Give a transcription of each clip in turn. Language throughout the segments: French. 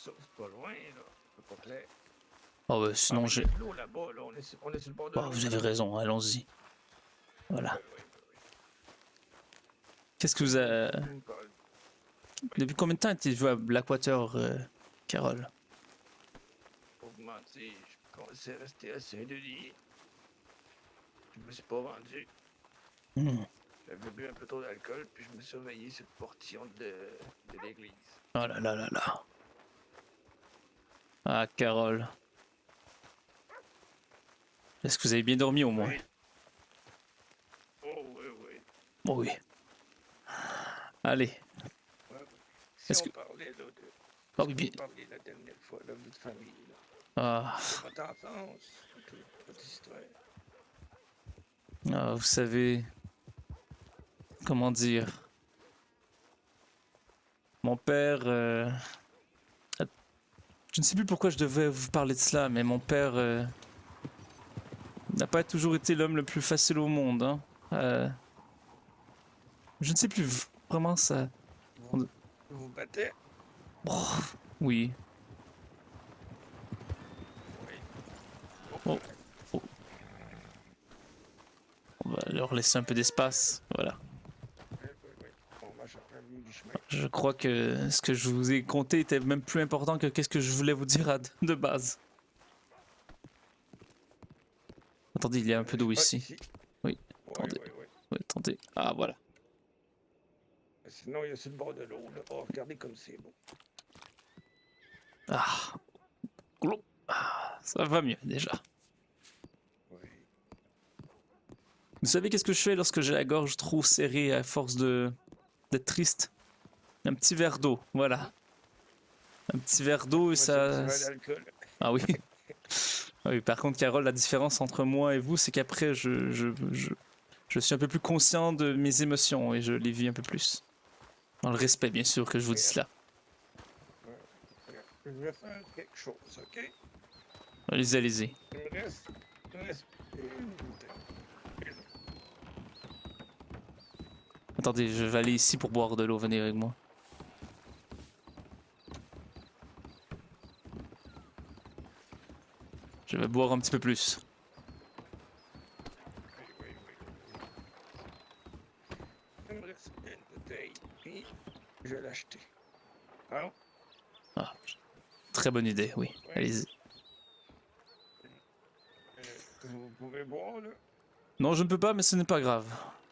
ça, c'est pas loin, là. C'est pas clair. Oh, bah, sinon, j'ai de l'eau là-bas, là. On est sur le bord de oh, l'eau. vous avez raison, allons-y. Voilà. Oui. Qu'est-ce que vous avez... Parle. Depuis combien de temps étiez-vous à Blackwater, Carole? Pour vous mentir, je pensais rester à Saint-Denis. Je me suis pas rendu. J'avais bu un peu trop d'alcool, puis je me suis réveillé sur le portillon de l'église. Oh là là là là. Ah, Carole. Est-ce que vous avez bien dormi au moins? Oui. Oh, oui. Oh oui. Allez. Ouais. Si Est-ce on que... parlait, là, de... Oh oui, bien... On parlait la dernière fois, de votre famille, là. Ah. De votre enfance, votre histoire. Ah, vous savez... Comment dire... Mon père... Je ne sais plus pourquoi je devais vous parler de cela, mais mon père... n'a pas toujours été l'homme le plus facile au monde, hein. Je ne sais plus vraiment ça... Vous vous battez? Oh, oui. Oui. Oh. Oh. On va leur laisser un peu d'espace, voilà. Oui. On marche en plein milieu du chemin. Je crois que ce que je vous ai conté était même plus important que qu'est-ce que je voulais vous dire de base. Attendez, il y a un peu d'eau ici. Oui, attendez. Oui, attendez. Ah, voilà. Sinon, il y a sur le bord de l'eau, là. Oh, regardez comme c'est beau. Ah. Ça va mieux, déjà. Oui. Vous savez qu'est-ce que je fais lorsque j'ai la gorge trop serrée à force d'être triste? Un petit verre d'eau, voilà. Un petit verre d'eau et ça... Ah oui. Oui, par contre, Carole, la différence entre moi et vous, c'est qu'après, je suis un peu plus conscient de mes émotions et je les vis un peu plus. Dans le respect, bien sûr, que je vous dis cela. Je vais faire quelque chose, ok? Allez-y, allez-y. Il me reste une bouteille. Attendez, je vais aller ici pour boire de l'eau, venez avec moi. Je vais boire un petit peu plus. Oui. Il me reste une bouteille, puis je vais l'acheter. Ah. Ah, très bonne idée, oui. Allez-y. Vous pouvez boire, là? Non, je ne peux pas, mais ce n'est pas grave.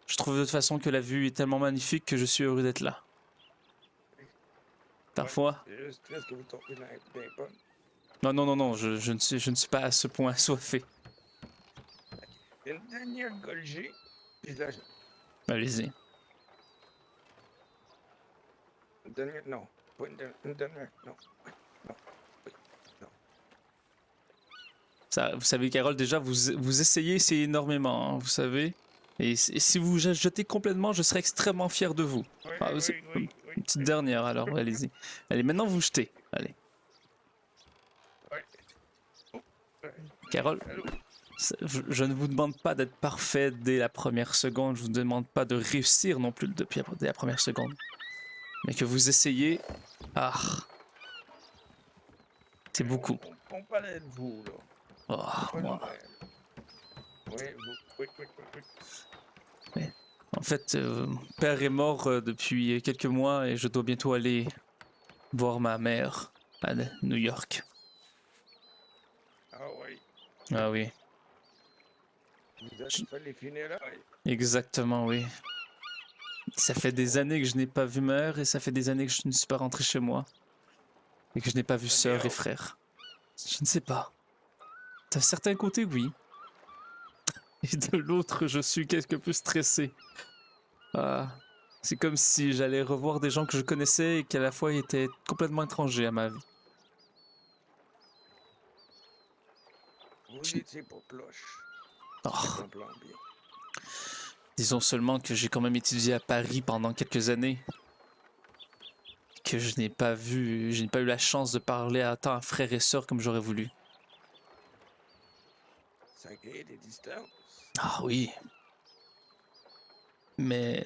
Je trouve de toute façon que la vue est tellement magnifique que je suis heureux d'être là. Parfois. C'est juste triste que vous tombez dans les pommes. Non, je ne suis pas à ce point assoiffé. Une dernière gorgée, puis je l'achète. Allez-y. Une dernière, non. Pas une dernière, non. Ça, vous savez, Carole, déjà, vous essayez, c'est énormément, hein, vous savez. Et si vous jetez complètement, je serai extrêmement fier de vous. Une petite dernière, alors, allez-y. Allez, maintenant, vous jetez. Allez. Carole, je ne vous demande pas d'être parfait dès la première seconde. Je ne vous demande pas de réussir non plus dès la première seconde. Mais que vous essayez... Ah. C'est beaucoup. On parlait de vous, là. Oh, moi. Oui. Ouais. En fait, mon père est mort depuis quelques mois et je dois bientôt aller voir ma mère à New York. Ah oui. Ah oui. Vous avez fait les funérailles. Exactement, oui. Ça fait des années que je n'ai pas vu mère et ça fait des années que je ne suis pas rentré chez moi. Et que je n'ai pas vu sœur et frère. Je ne sais pas. D'un certain côté, oui. Et de l'autre, je suis quelque peu stressé. Ah, c'est comme si j'allais revoir des gens que je connaissais et qui à la fois étaient complètement étrangers à ma vie. Vous étiez pas ploche. Oh. Je comprends bien. Disons seulement que j'ai quand même étudié à Paris pendant quelques années. Que je n'ai pas eu la chance de parler à tant à frères et sœurs comme j'aurais voulu. Ça crée des distances. Ah oui. Mais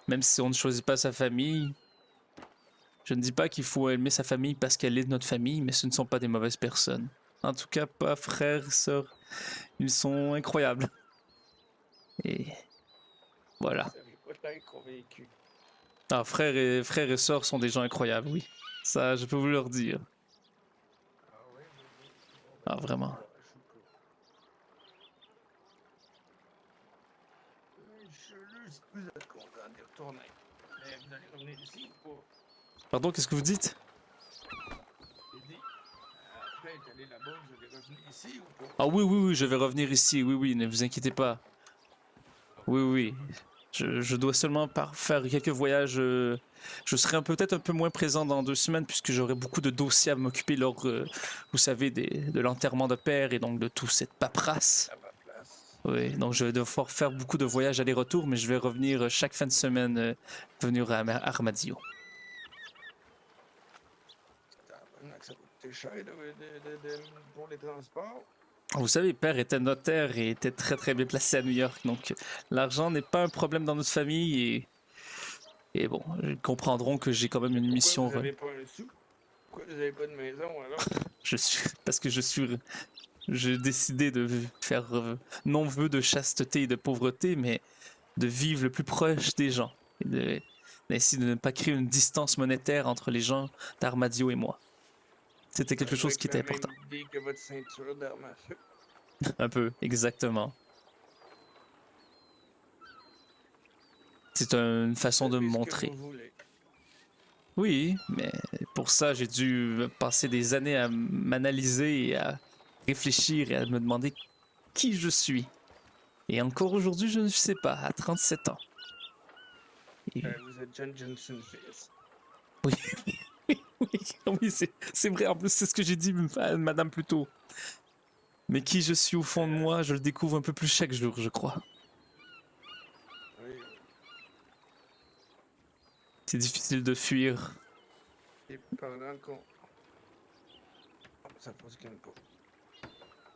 même si on ne choisit pas sa famille, Je ne dis pas qu'il faut aimer sa famille parce qu'elle est de notre famille, mais ce ne sont pas des mauvaises personnes. En tout cas, pas frères et sœurs. Ils sont incroyables. Et voilà. Vous savez pas tant convaincu. Ah, frères et sœurs sont des gens incroyables, oui. Ça, je peux vous leur dire. Ah ouais, oui. Ah, vraiment. Vous êtes content d'y retourner. Mais vous allez revenir ici ou pas? Pardon, qu'est-ce que vous dites? J'ai dit, après être allé là-bas, vous allez revenir ici ou pas? Ah oui, oui, oui, je vais revenir ici. Oui, oui, ne vous inquiétez pas. Oui, oui. Je dois seulement faire quelques voyages. Je serai peut-être un peu moins présent dans 2 semaines puisque j'aurai beaucoup de dossiers à m'occuper lors, vous savez, de l'enterrement de père et donc de toute cette paperasse. À ma place. Oui, donc je vais devoir faire beaucoup de voyages aller-retour, mais je vais revenir chaque fin de semaine, venir à Armadillo. Ça va coûter cher pour les transports. Vous savez, père était notaire et était très très bien placé à New York, donc l'argent n'est pas un problème dans notre famille et bon, ils comprendront que j'ai quand même une mission. Pourquoi vous n'avez pas un sou? Pourquoi vous n'avez pas de maison alors? Parce que j'ai décidé de faire non vœu de chasteté et de pauvreté, mais de vivre le plus proche des gens et d'essayer de ne pas créer une distance monétaire entre les gens d'Armadillo et moi. C'était quelque chose qui était important. La même idée que votre ceinture d'armes à feu. Un peu, exactement. C'est une façon de me montrer. Oui, mais pour ça, j'ai dû passer des années à m'analyser et à réfléchir et à me demander qui je suis. Et encore aujourd'hui, je ne sais pas, à 37 ans. Et... Vous êtes John Johnson fils. Oui, oui, c'est vrai, en plus, c'est ce que j'ai dit à madame plus tôt. Mais qui je suis au fond de moi, je le découvre un peu plus chaque jour, je crois. Oui. C'est difficile de fuir. Et pendant qu'on... Oh, ça fonctionne pas.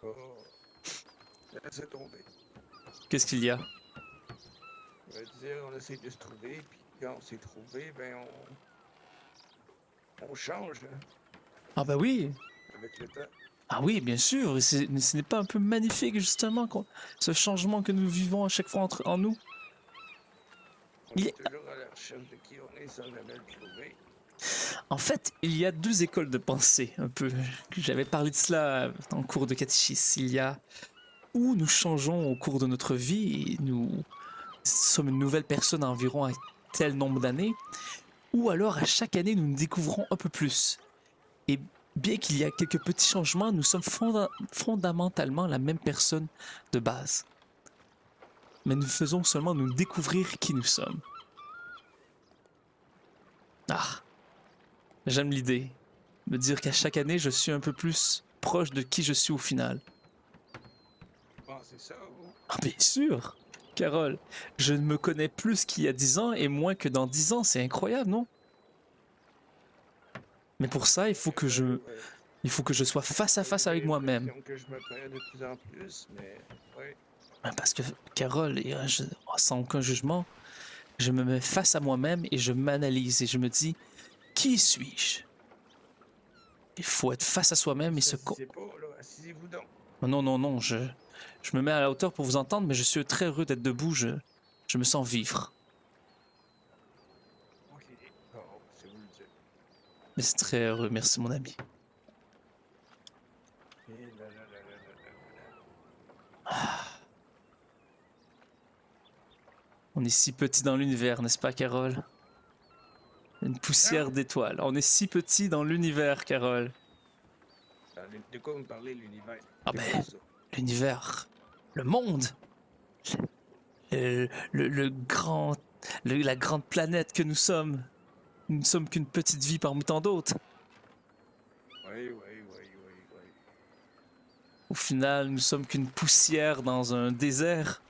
Oh. Laissez tomber. Qu'est-ce qu'il y a? Je veux dire, on essaie de se trouver, puis quand on s'est trouvé, ben on change hein, Ah bah oui. avec le temps. Ah oui, bien sûr. Ce n'est pas un peu magnifique, justement, ce changement que nous vivons à chaque fois en nous? On est toujours à la recherche de qui on est sans jamais le trouver. En fait, il y a 2 écoles de pensée, un peu. J'avais parlé de cela en cours de catéchisme. Il y a où nous changeons au cours de notre vie et nous sommes une nouvelle personne à environ un tel nombre d'années, ou alors à chaque année nous nous découvrons un peu plus. Et bien qu'il y a quelques petits changements, nous sommes fondamentalement la même personne de base. Mais nous faisons seulement nous découvrir qui nous sommes. Ah, j'aime l'idée. Me dire qu'à chaque année, je suis un peu plus proche de qui je suis au final. Bon, c'est ça, vous. Ah, bien sûr, Carole, je me connais plus qu'il y a 10 ans et moins que dans 10 ans, c'est incroyable, non? Mais pour ça, il faut que je sois face à face avec moi-même. Que je me perds de plus en plus, mais ouais. Parce que, Carole, sans aucun jugement, je me mets face à moi-même et je m'analyse et je me dis, qui suis-je? Il faut être face à soi-même et se... C'est pas, là, asseyez-vous donc. Non, non, non, je me mets à la hauteur pour vous entendre, mais je suis très heureux d'être debout, je me sens vivre. Ok, bon, c'est vous le dire. Mais c'est très heureux, merci mon ami. Ah. On est si petit dans l'univers, n'est-ce pas, Carole? Une poussière d'étoiles. On est si petit dans l'univers, Carole. De quoi vous me parlez, l'univers? Ah ben, l'univers, le monde, le grand, la grande planète que nous sommes. Nous ne sommes qu'une petite vie parmi tant d'autres. Oui. Au final, nous sommes qu'une poussière dans un désert.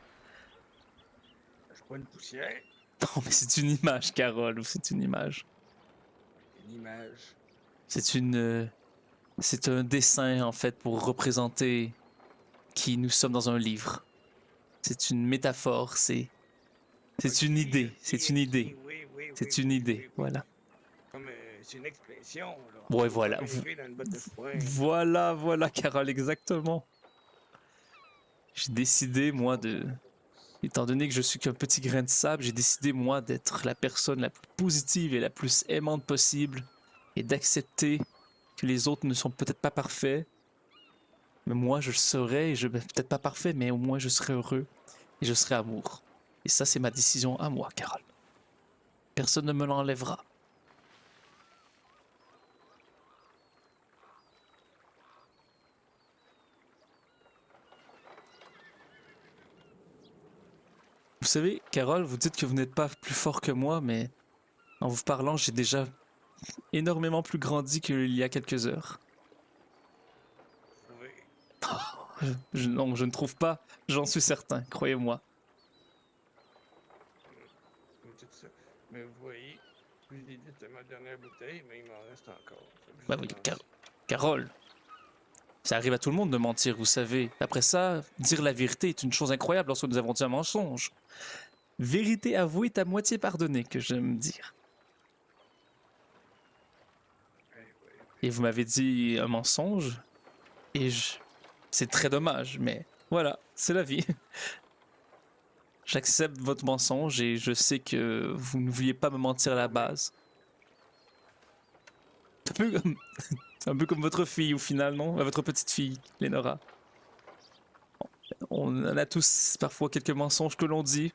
Je suis pas une poussière. Non, mais c'est une image, Carole, c'est une image. Une image. C'est un dessin, en fait, pour représenter qui nous sommes dans un livre. C'est une métaphore, c'est une idée, c'est une idée. Oui, c'est une idée, voilà. Comme c'est une expression, là. Ouais, Faut voilà. jamais arriver dans une botte de foin. Voilà, Carole, exactement. J'ai décidé, Je moi, comprends. étant donné que je suis qu'un petit grain de sable, j'ai décidé, moi, d'être la personne la plus positive et la plus aimante possible et d'accepter que les autres ne sont peut-être pas parfaits, mais moi, je le serai, et je peut-être pas parfait, mais au moins, je serai heureux et je serai amour. Et ça, c'est ma décision à moi, Carole. Personne ne me l'enlèvera. Vous savez, Carole, vous dites que vous n'êtes pas plus fort que moi, mais en vous parlant, j'ai déjà énormément plus grandi qu'il y a quelques heures. Oui. Non, je ne trouve pas, j'en suis certain, croyez-moi. Vous dites ça. Mais vous voyez, je l'ai dit, c'était ma dernière bouteille, mais il m'en reste encore. Fait que je Bah vous oui, en lance. Carole, ça arrive à tout le monde de mentir, vous savez. Après ça, dire la vérité est une chose incroyable lorsque nous avons dit un mensonge. Vérité avouée est à moitié pardonnée, que j'aime dire. Eh oui, Et vous m'avez dit un mensonge, et c'est très dommage, mais voilà, c'est la vie. J'accepte votre mensonge et je sais que vous ne vouliez pas me mentir à la base. Un peu comme, un peu comme votre fille au final, non? Votre petite fille, Lénora. On en a tous parfois quelques mensonges que l'on dit.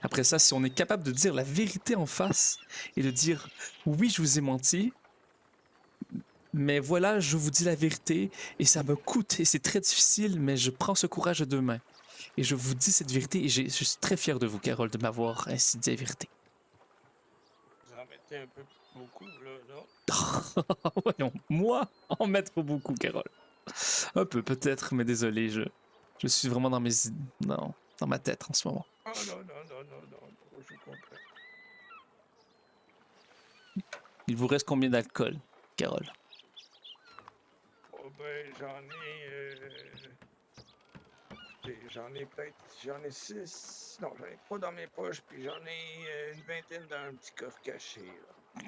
Après ça, si on est capable de dire la vérité en face et de dire oui, je vous ai menti, mais voilà, je vous dis la vérité et ça me coûte et c'est très difficile, mais je prends ce courage à deux mains. Et je vous dis cette vérité et je suis très fier de vous, Carole, de m'avoir ainsi dit la vérité. vous en mettez un peu beaucoup, là, non? Voyons, moi, en mettre beaucoup, Carole. Un peu, peut-être, mais désolé, je suis vraiment dans dans ma tête en ce moment. Oh non, non, non, non, non, non, je comprends. Il vous reste combien d'alcool, Carole? Oh ben, j'en ai peut-être, j'en ai 6. Non, j'en ai pas dans mes poches, puis j'en ai une vingtaine dans un petit coffre caché, là.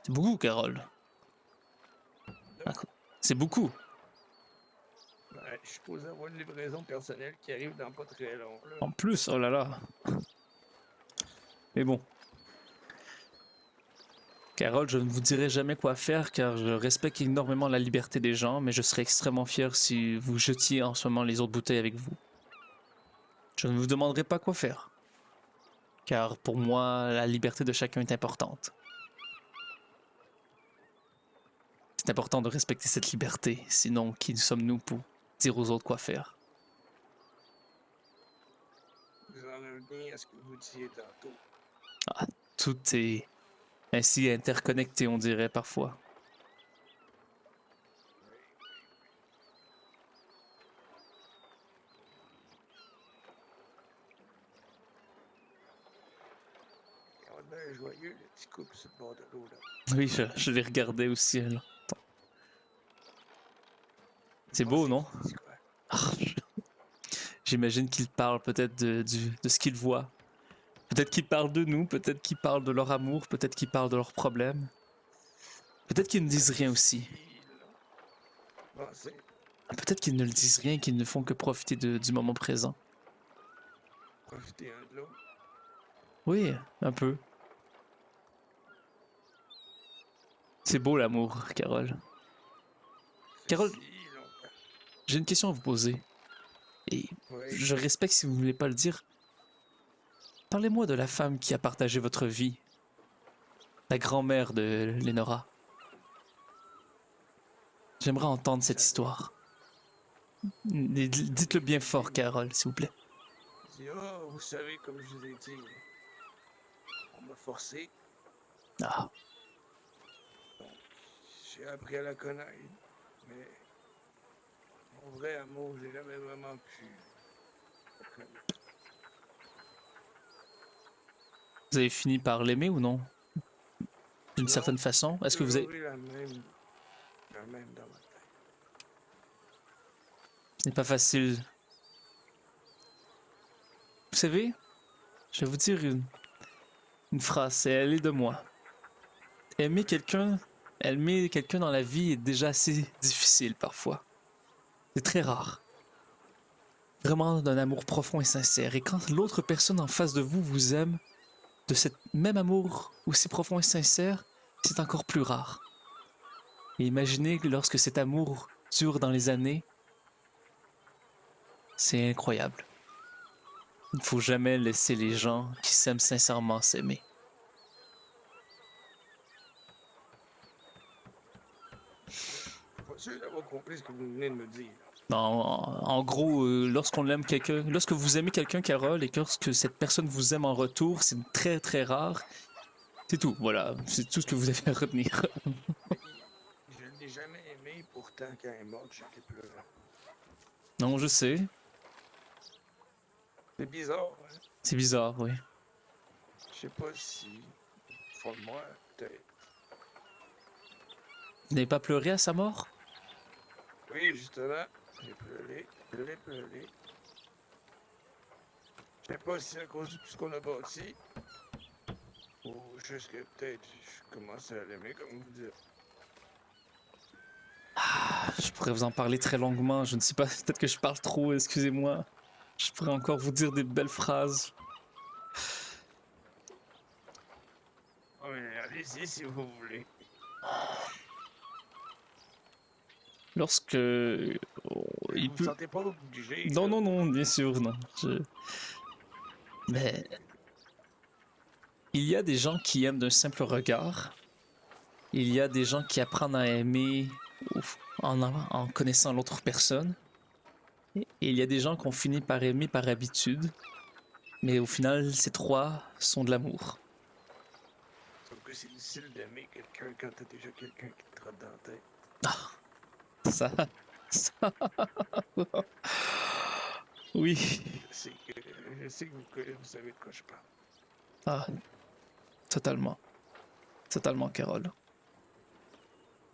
C'est beaucoup, Carole. Là, C'est beaucoup. ben, je suis supposé avoir une livraison personnelle qui arrive dans pas très long, là. En plus, oh là là. Mais bon. Carole, je ne vous dirai jamais quoi faire car je respecte énormément la liberté des gens, mais je serais extrêmement fier si vous jetiez en ce moment les autres bouteilles avec vous. Je ne vous demanderai pas quoi faire. Car pour moi, la liberté de chacun est importante. C'est important de respecter cette liberté, sinon qui sommes-nous pour dire aux autres quoi faire? Vous en revenez à ce que vous disiez tantôt. Ah, tout est ainsi interconnecté, on dirait parfois. On a l'air joyeux, le petit couple sur le bord de l'eau, là. Oui, je les regardais aussi. Là. C'est beau, non? Pensez-vous, c'est quoi? Ah, j'imagine qu'ils parlent peut-être de ce qu'ils voient. Peut-être qu'ils parlent de nous, peut-être qu'ils parlent de leur amour, peut-être qu'ils parlent de leurs problèmes. Peut-être qu'ils ne disent rien aussi. Pensez, Peut-être qu'ils ne le disent rien, qu'ils ne font que profiter du moment présent. profitez un de l'autre. Oui, un peu. C'est beau l'amour, Carole. Carole, Si longtemps. j'ai une question à vous poser. Et Oui. je respecte si vous ne voulez pas le dire. Parlez-moi de la femme qui a partagé votre vie. La grand-mère de Lénora. J'aimerais entendre cette histoire. Dites-le bien fort, Carole, s'il vous plaît. Il dit, oh, vous savez, comme je vous ai dit, on m'a forcé, Ah, donc j'ai appris à la connaître, mais mon vrai amour, j'ai jamais vraiment pu la connaître. vous avez fini par l'aimer ou non? D'une Non, certaine façon? Est-ce que vous avez... toujours eu la même dans ma tête. Ce n'est pas facile. Vous savez, je vais vous dire une phrase, et elle est de moi. aimer quelqu'un dans la vie est déjà assez difficile parfois. C'est très rare. Vraiment d'un amour profond et sincère. Et quand l'autre personne en face de vous vous aime, de cet même amour aussi profond et sincère, c'est encore plus rare. Et imaginez que lorsque cet amour dure dans les années, c'est incroyable. Il ne faut jamais laisser les gens qui s'aiment sincèrement s'aimer. Je suis pas sûr d'avoir compris ce que vous venez de me dire. En gros, lorsqu'on aime quelqu'un, lorsque vous aimez quelqu'un, Carole, et que lorsque cette personne vous aime en retour, c'est très très rare. C'est tout, voilà, c'est tout ce que vous avez à retenir. Je ne l'ai jamais aimé, pourtant, quand elle est morte, j'étais pleurant. Non, je sais, C'est bizarre, hein? c'est bizarre, oui. Je sais pas si, au fond de moi, peut-être. Vous n'avez pas pleuré à sa mort? Oui, justement, j'ai pleuré, pleuré. Je sais pas si c'est à cause de tout ce qu'on a bâti, ou juste que peut-être je commençais à l'aimer, comme vous dites. Je pourrais vous en parler très longuement, je ne sais pas, peut-être que je parle trop, excusez-moi. Je pourrais encore vous dire des belles phrases. Oui, allez-y si vous voulez. Lorsque il Vous peut... sentez pas obligé, Non, là. non, non, bien sûr, non. Mais il y a des gens qui aiment d'un simple regard. Il y a des gens qui apprennent à aimer en connaissant l'autre personne. Et il y a des gens qu'on finit par aimer par habitude. Mais au final, ces trois sont de l'amour. Sauf que c'est difficile d'aimer quelqu'un quand t'as déjà quelqu'un qui te trotte dans la tête. Ah, ça. Oui. Je sais que vous savez de quoi je parle. Ah, totalement. Totalement, Carole.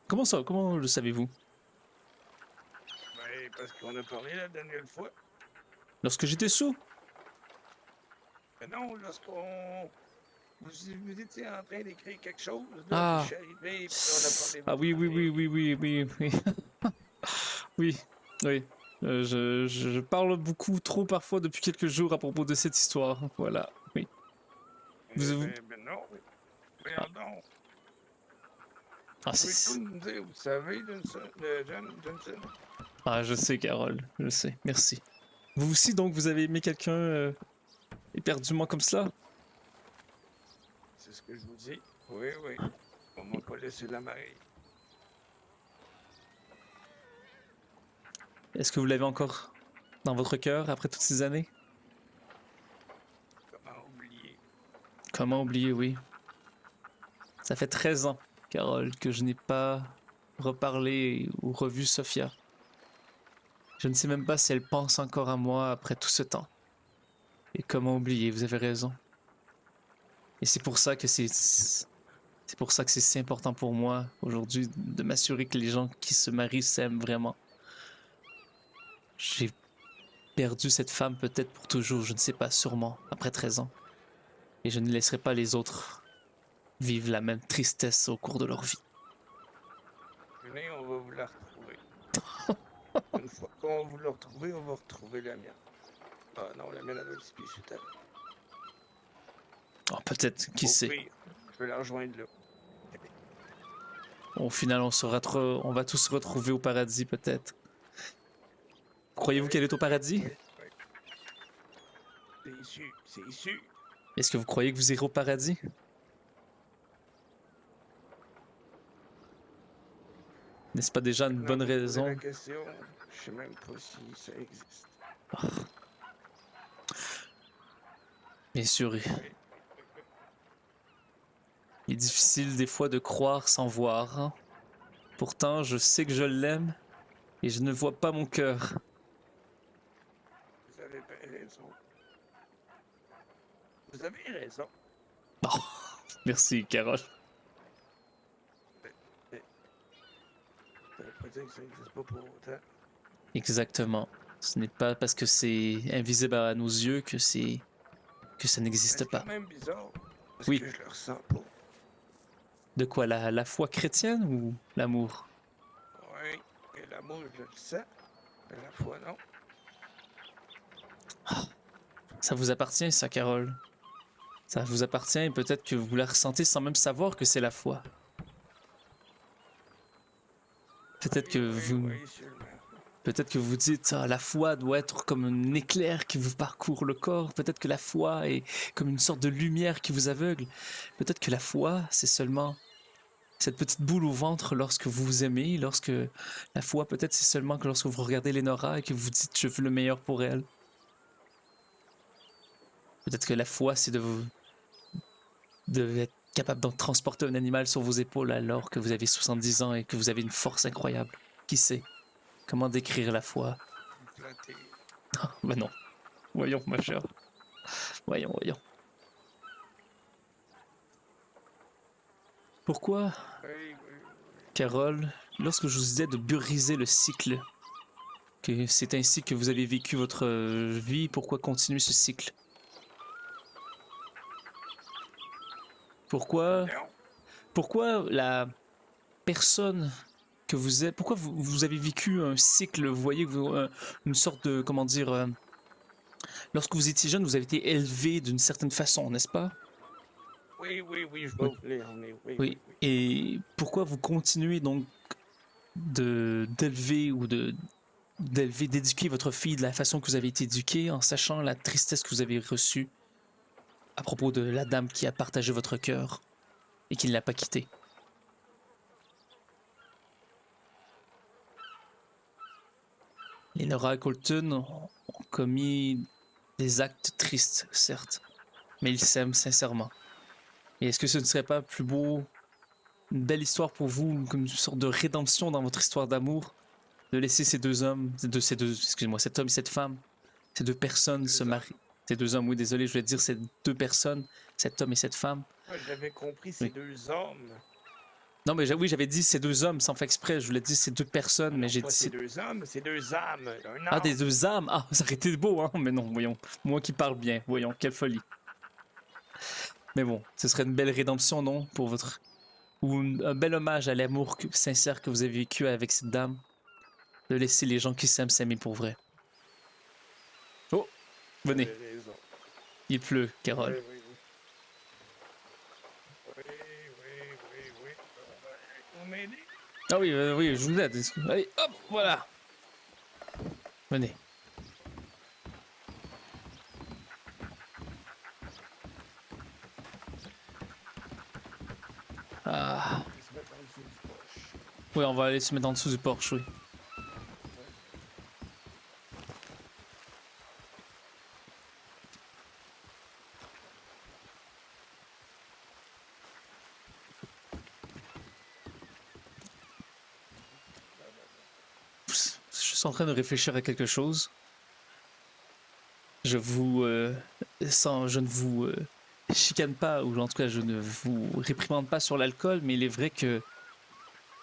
Comment ça? Comment le savez-vous? Ben, parce qu'on a parlé la dernière fois. Lorsque j'étais sous? Mais non, lorsqu'on... Vous étiez en train d'écrire quelque chose, là, puis je Ah. suis arrivé, puis on a parlé de Ah votre oui, oui, oui, famille. oui, oui, oui, oui. Oui, oui. Je parle beaucoup trop parfois depuis quelques jours à propos de cette histoire. Voilà, oui. Ben non, voyons donc. Ah, Vous pouvez tout nous dire, vous savez, Johnson? Ah, je sais, Carole, je sais. Merci. Vous aussi, donc, vous avez aimé quelqu'un éperdument comme cela? C'est ce que je vous dis. Oui, oui. On m'a pas laissé la marée. Est-ce que vous l'avez encore dans votre cœur après toutes ces années? Comment oublier? Comment oublier, oui. Ça fait 13 ans, Carole, que je n'ai pas reparlé ou revu Sophia. Je ne sais même pas si elle pense encore à moi après tout ce temps. Et comment oublier, vous avez raison. Et c'est pour ça que c'est pour ça que c'est si important pour moi aujourd'hui de m'assurer que les gens qui se marient s'aiment vraiment. J'ai perdu cette femme peut-être pour toujours, je ne sais pas, sûrement, après 13 ans. Et je ne laisserai pas les autres vivre la même tristesse au cours de leur vie. Venez, on va vous la retrouver. Une fois qu'on va vous la retrouver, on va retrouver la mienne. Ah non, la mienne, elle doit être plus sur terre. Oh, peut-être, qui Au sait. pire, je vais la rejoindre là. Au final, on va tous se retrouver au paradis, peut-être. Croyez-vous Oui, qu'elle est au paradis? oui, oui. C'est sûr, c'est sûr. Est-ce que vous croyez que vous irez au paradis? N'est-ce pas déjà une Maintenant bonne que vous posez la raison? question, je sais même pas si ça existe. Bien sûr, Oui, il est difficile des fois de croire sans voir, hein. Pourtant, je sais que je l'aime et je ne vois pas mon cœur. vous avez bien raison. Vous avez raison. Oh, merci, Carole. Mais ça veut pas dire que ça n'existe pas pour autant. Exactement. Ce n'est pas parce que c'est invisible à nos yeux que ça Mais n'existe c'est pas. quand même bizarre, parce Oui. que je le ressens pas. De quoi, la foi chrétienne ou l'amour? Oui, et l'amour, je le sens. Mais la foi, non. Ça vous appartient, ça, Carole. Ça vous appartient et peut-être que vous la ressentez sans même savoir que c'est la foi. Peut-être Oui, que oui, vous... oui, sûrement. Peut-être que vous dites, ah, la foi doit être comme un éclair qui vous parcourt le corps. Peut-être que la foi est comme une sorte de lumière qui vous aveugle. Peut-être que la foi, c'est seulement cette petite boule au ventre lorsque vous vous aimez. Lorsque la foi, peut-être, c'est seulement que lorsque vous regardez Lénora et que vous dites, je veux le meilleur pour elle. Peut-être que la foi, c'est de être capable d'en transporter un animal sur vos épaules alors que vous avez 70 ans et que vous avez une force incroyable. Qui sait? Comment décrire la foi? Vous me flattez. Ben non. Voyons, ma chère. Voyons, voyons. Pourquoi, Oui, oui, oui. Carole, lorsque je vous disais de briser le cycle, que c'est ainsi que vous avez vécu votre vie, pourquoi continuer ce cycle? Pourquoi, Non. pourquoi la personne que vous êtes, pourquoi vous avez vécu un cycle, vous voyez, une sorte de, comment dire, lorsque vous étiez jeune, vous avez été élevé d'une certaine façon, n'est-ce pas? Oui, oui, oui, je Oui. vais vous lire, mais oui, Oui. oui, oui. Et pourquoi vous continuez donc d'élever ou d'éduquer votre fille de la façon que vous avez été éduqué, en sachant la tristesse que vous avez reçue à propos de la dame qui a partagé votre cœur et qui ne l'a pas quitté? Les Nora Colton ont commis des actes tristes, certes, mais ils s'aiment sincèrement. Et est-ce que ce ne serait pas plus beau, une belle histoire pour vous, comme une sorte de rédemption dans votre histoire d'amour, de laisser ces deux hommes, excusez-moi, cet homme et cette femme, ces deux personnes se marier? Ces deux hommes, oui, désolé, je voulais dire ces deux personnes, cet homme et cette femme. Moi, j'avais compris ces Oui. deux hommes. Non, mais oui, j'avais dit ces deux hommes sans faire exprès, je voulais dire ces deux personnes, mais Non, j'ai pas dit ces deux hommes, c'est deux âmes. Un Ah, des âme. deux âmes! Ah, ça aurait été beau, hein? Mais non, voyons. Moi qui parle bien, voyons, quelle folie. Mais bon, ce serait une belle rédemption, non? Pour votre... Ou un bel hommage à l'amour sincère que vous avez vécu avec cette dame. De laisser les gens qui s'aiment s'aimer pour vrai. Oh! Vous Venez, avez raison. il pleut, Oui, Carole. oui, oui. Oui, oui, oui, oui. Vous m'aidez? Ah oui, oui, je vous aide. Allez, hop, voilà. Venez. Ah. On va se mettre en dessous du poche. Oui, on va aller se mettre en dessous du porche, oui. Je suis en train de réfléchir à quelque chose. Je ne vous chicane pas, ou en tout cas, je ne vous réprimande pas sur l'alcool, mais il est vrai que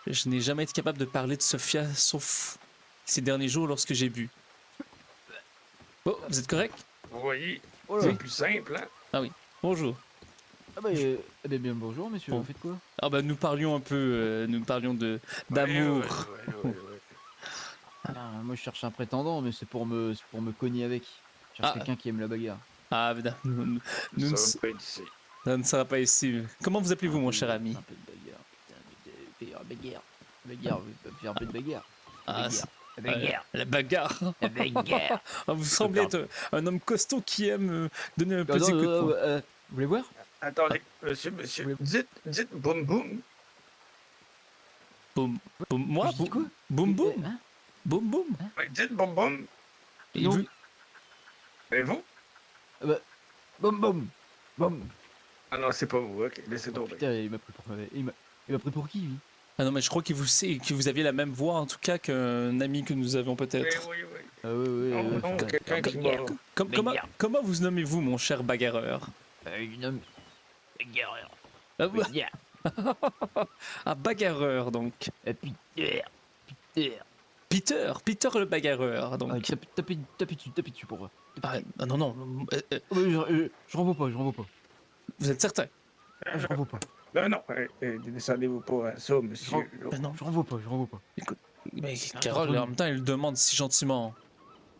je n'ai jamais été capable de parler de Sophia, sauf ces derniers jours lorsque j'ai bu. Oh, vous êtes correct? Vous voyez, Oh c'est là. plus simple, hein? Ah oui. Bonjour. Ah bah, bien bonjour messieurs, Bon. vous faites quoi? Ah bah nous parlions un peu, nous parlions d'amour. Ouais. Ah, moi je cherche un prétendant, mais c'est pour me cogner avec. Je cherche Ah. quelqu'un qui aime la bagarre. Ah, évidemment, nous ne Ça va pas être ici. ça ne sera pas ici. Comment vous appelez-vous, mon cher ami? Un peu de bagarre, putain, bagarre. Bagarre, faire un peu de bagarre. Ah, Bagarre. la bagarre. La bagarre. Ah, vous semblez être un homme costaud qui aime donner un petit coup de poing. Vous voulez voir? Attendez, monsieur, Oui. dites boum boum. Boum, boum, moi, Je dis quoi? boum, boum, Hein? boum, boum. Ouais, dites boum boum. Et Non. vous, Et vous? Boum boum. Boum. Ah non, c'est pas vous, ok, laissez Oh, tomber. putain, il m'a pris pour il m'a pris pour qui lui? ah non, mais je crois que vous aviez la même voix, en tout cas, qu'un ami que nous avions Oui, peut-être. oui. Ah ouais, Non, non, putain. quelqu'un qui m'a... Comment vous nommez-vous, mon cher bagarreur? Une homme. Bagarreur. Ah, Bagarre. ah, bagarreur, donc. Peter. Peter le bagarreur, donc. Ah, tapez dessus pour moi. Ah, non, non, Oh, mais je renvoie pas. vous êtes certain? Ah, je renvoie pas. Non, non, descendez-vous pas à ça, monsieur. là. Ben non, Je renvoie pas, je renvoie pas. mais Reste Carole, entre en nous. même temps, elle le demande si gentiment.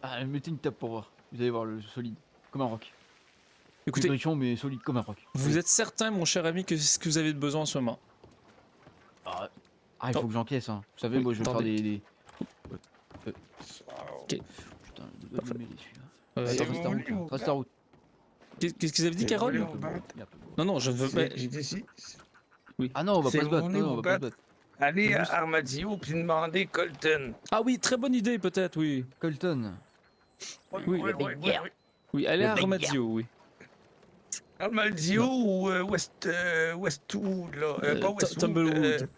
Ah, mettez une table pour voir. Vous allez voir le solide, comme un roc. Écoutez, Maigrichon, mais solide comme un roc. vous Allez. êtes certain, mon cher ami, que c'est ce que vous avez de besoin en ce moment? Ah, il faut Oh. que j'encaisse, hein. Vous savez, Oui, moi, je vais faire attendez. des... Ouais. Ok. Putain, il doit démêler celui-là. Attends, Trace ta route, là. Trace ta route. qu'est-ce que vous avez dit, Et Carole? voilà. Il est un peu beau, il est un peu beau. Non, non, je veux pas. J'ai dit si. Ah non, on va C'est pas se battre. voulu Non, non, on vous va pas se battre. battre. Allez C'est à juste- Armadillo puis demandez Colton. Ah oui, très bonne idée, peut-être, oui. Colton. Oui, oui. Oui, allez à Le Armadillo, oui. Armadillo ou Westwood, là. Pas Westwood. Tumblewood.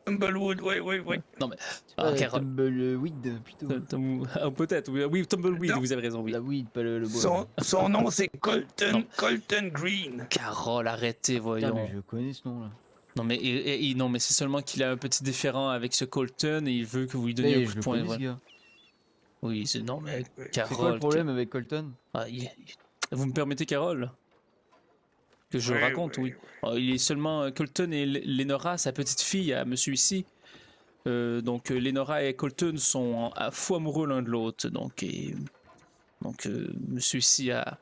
Tumblewood, oui. Non, mais. C'est Ah, pas Carole. Tumbleweed, plutôt. Ah, peut-être, oui. Oui, Tumbleweed, Non. vous avez raison, oui. La weed, pas le bois. Son nom, c'est Non. Colton Green. Carole, arrêtez, Putain, mais voyons. je connais ce nom, là. Non, mais, non, mais c'est seulement qu'il a un petit différend avec ce Colton et il veut que vous lui donniez un Mais coup je de le poing. connais, ce Voilà. gars. Oui, non, mais Oui. Carole. C'est quoi le problème avec Colton? Ah, vous me permettez, Carole? Que je raconte, oui. Ah, il est seulement Colton et Lenora, sa petite fille, à monsieur ici. Donc, Lenora et Colton sont fou amoureux l'un de l'autre. Donc, monsieur ici a.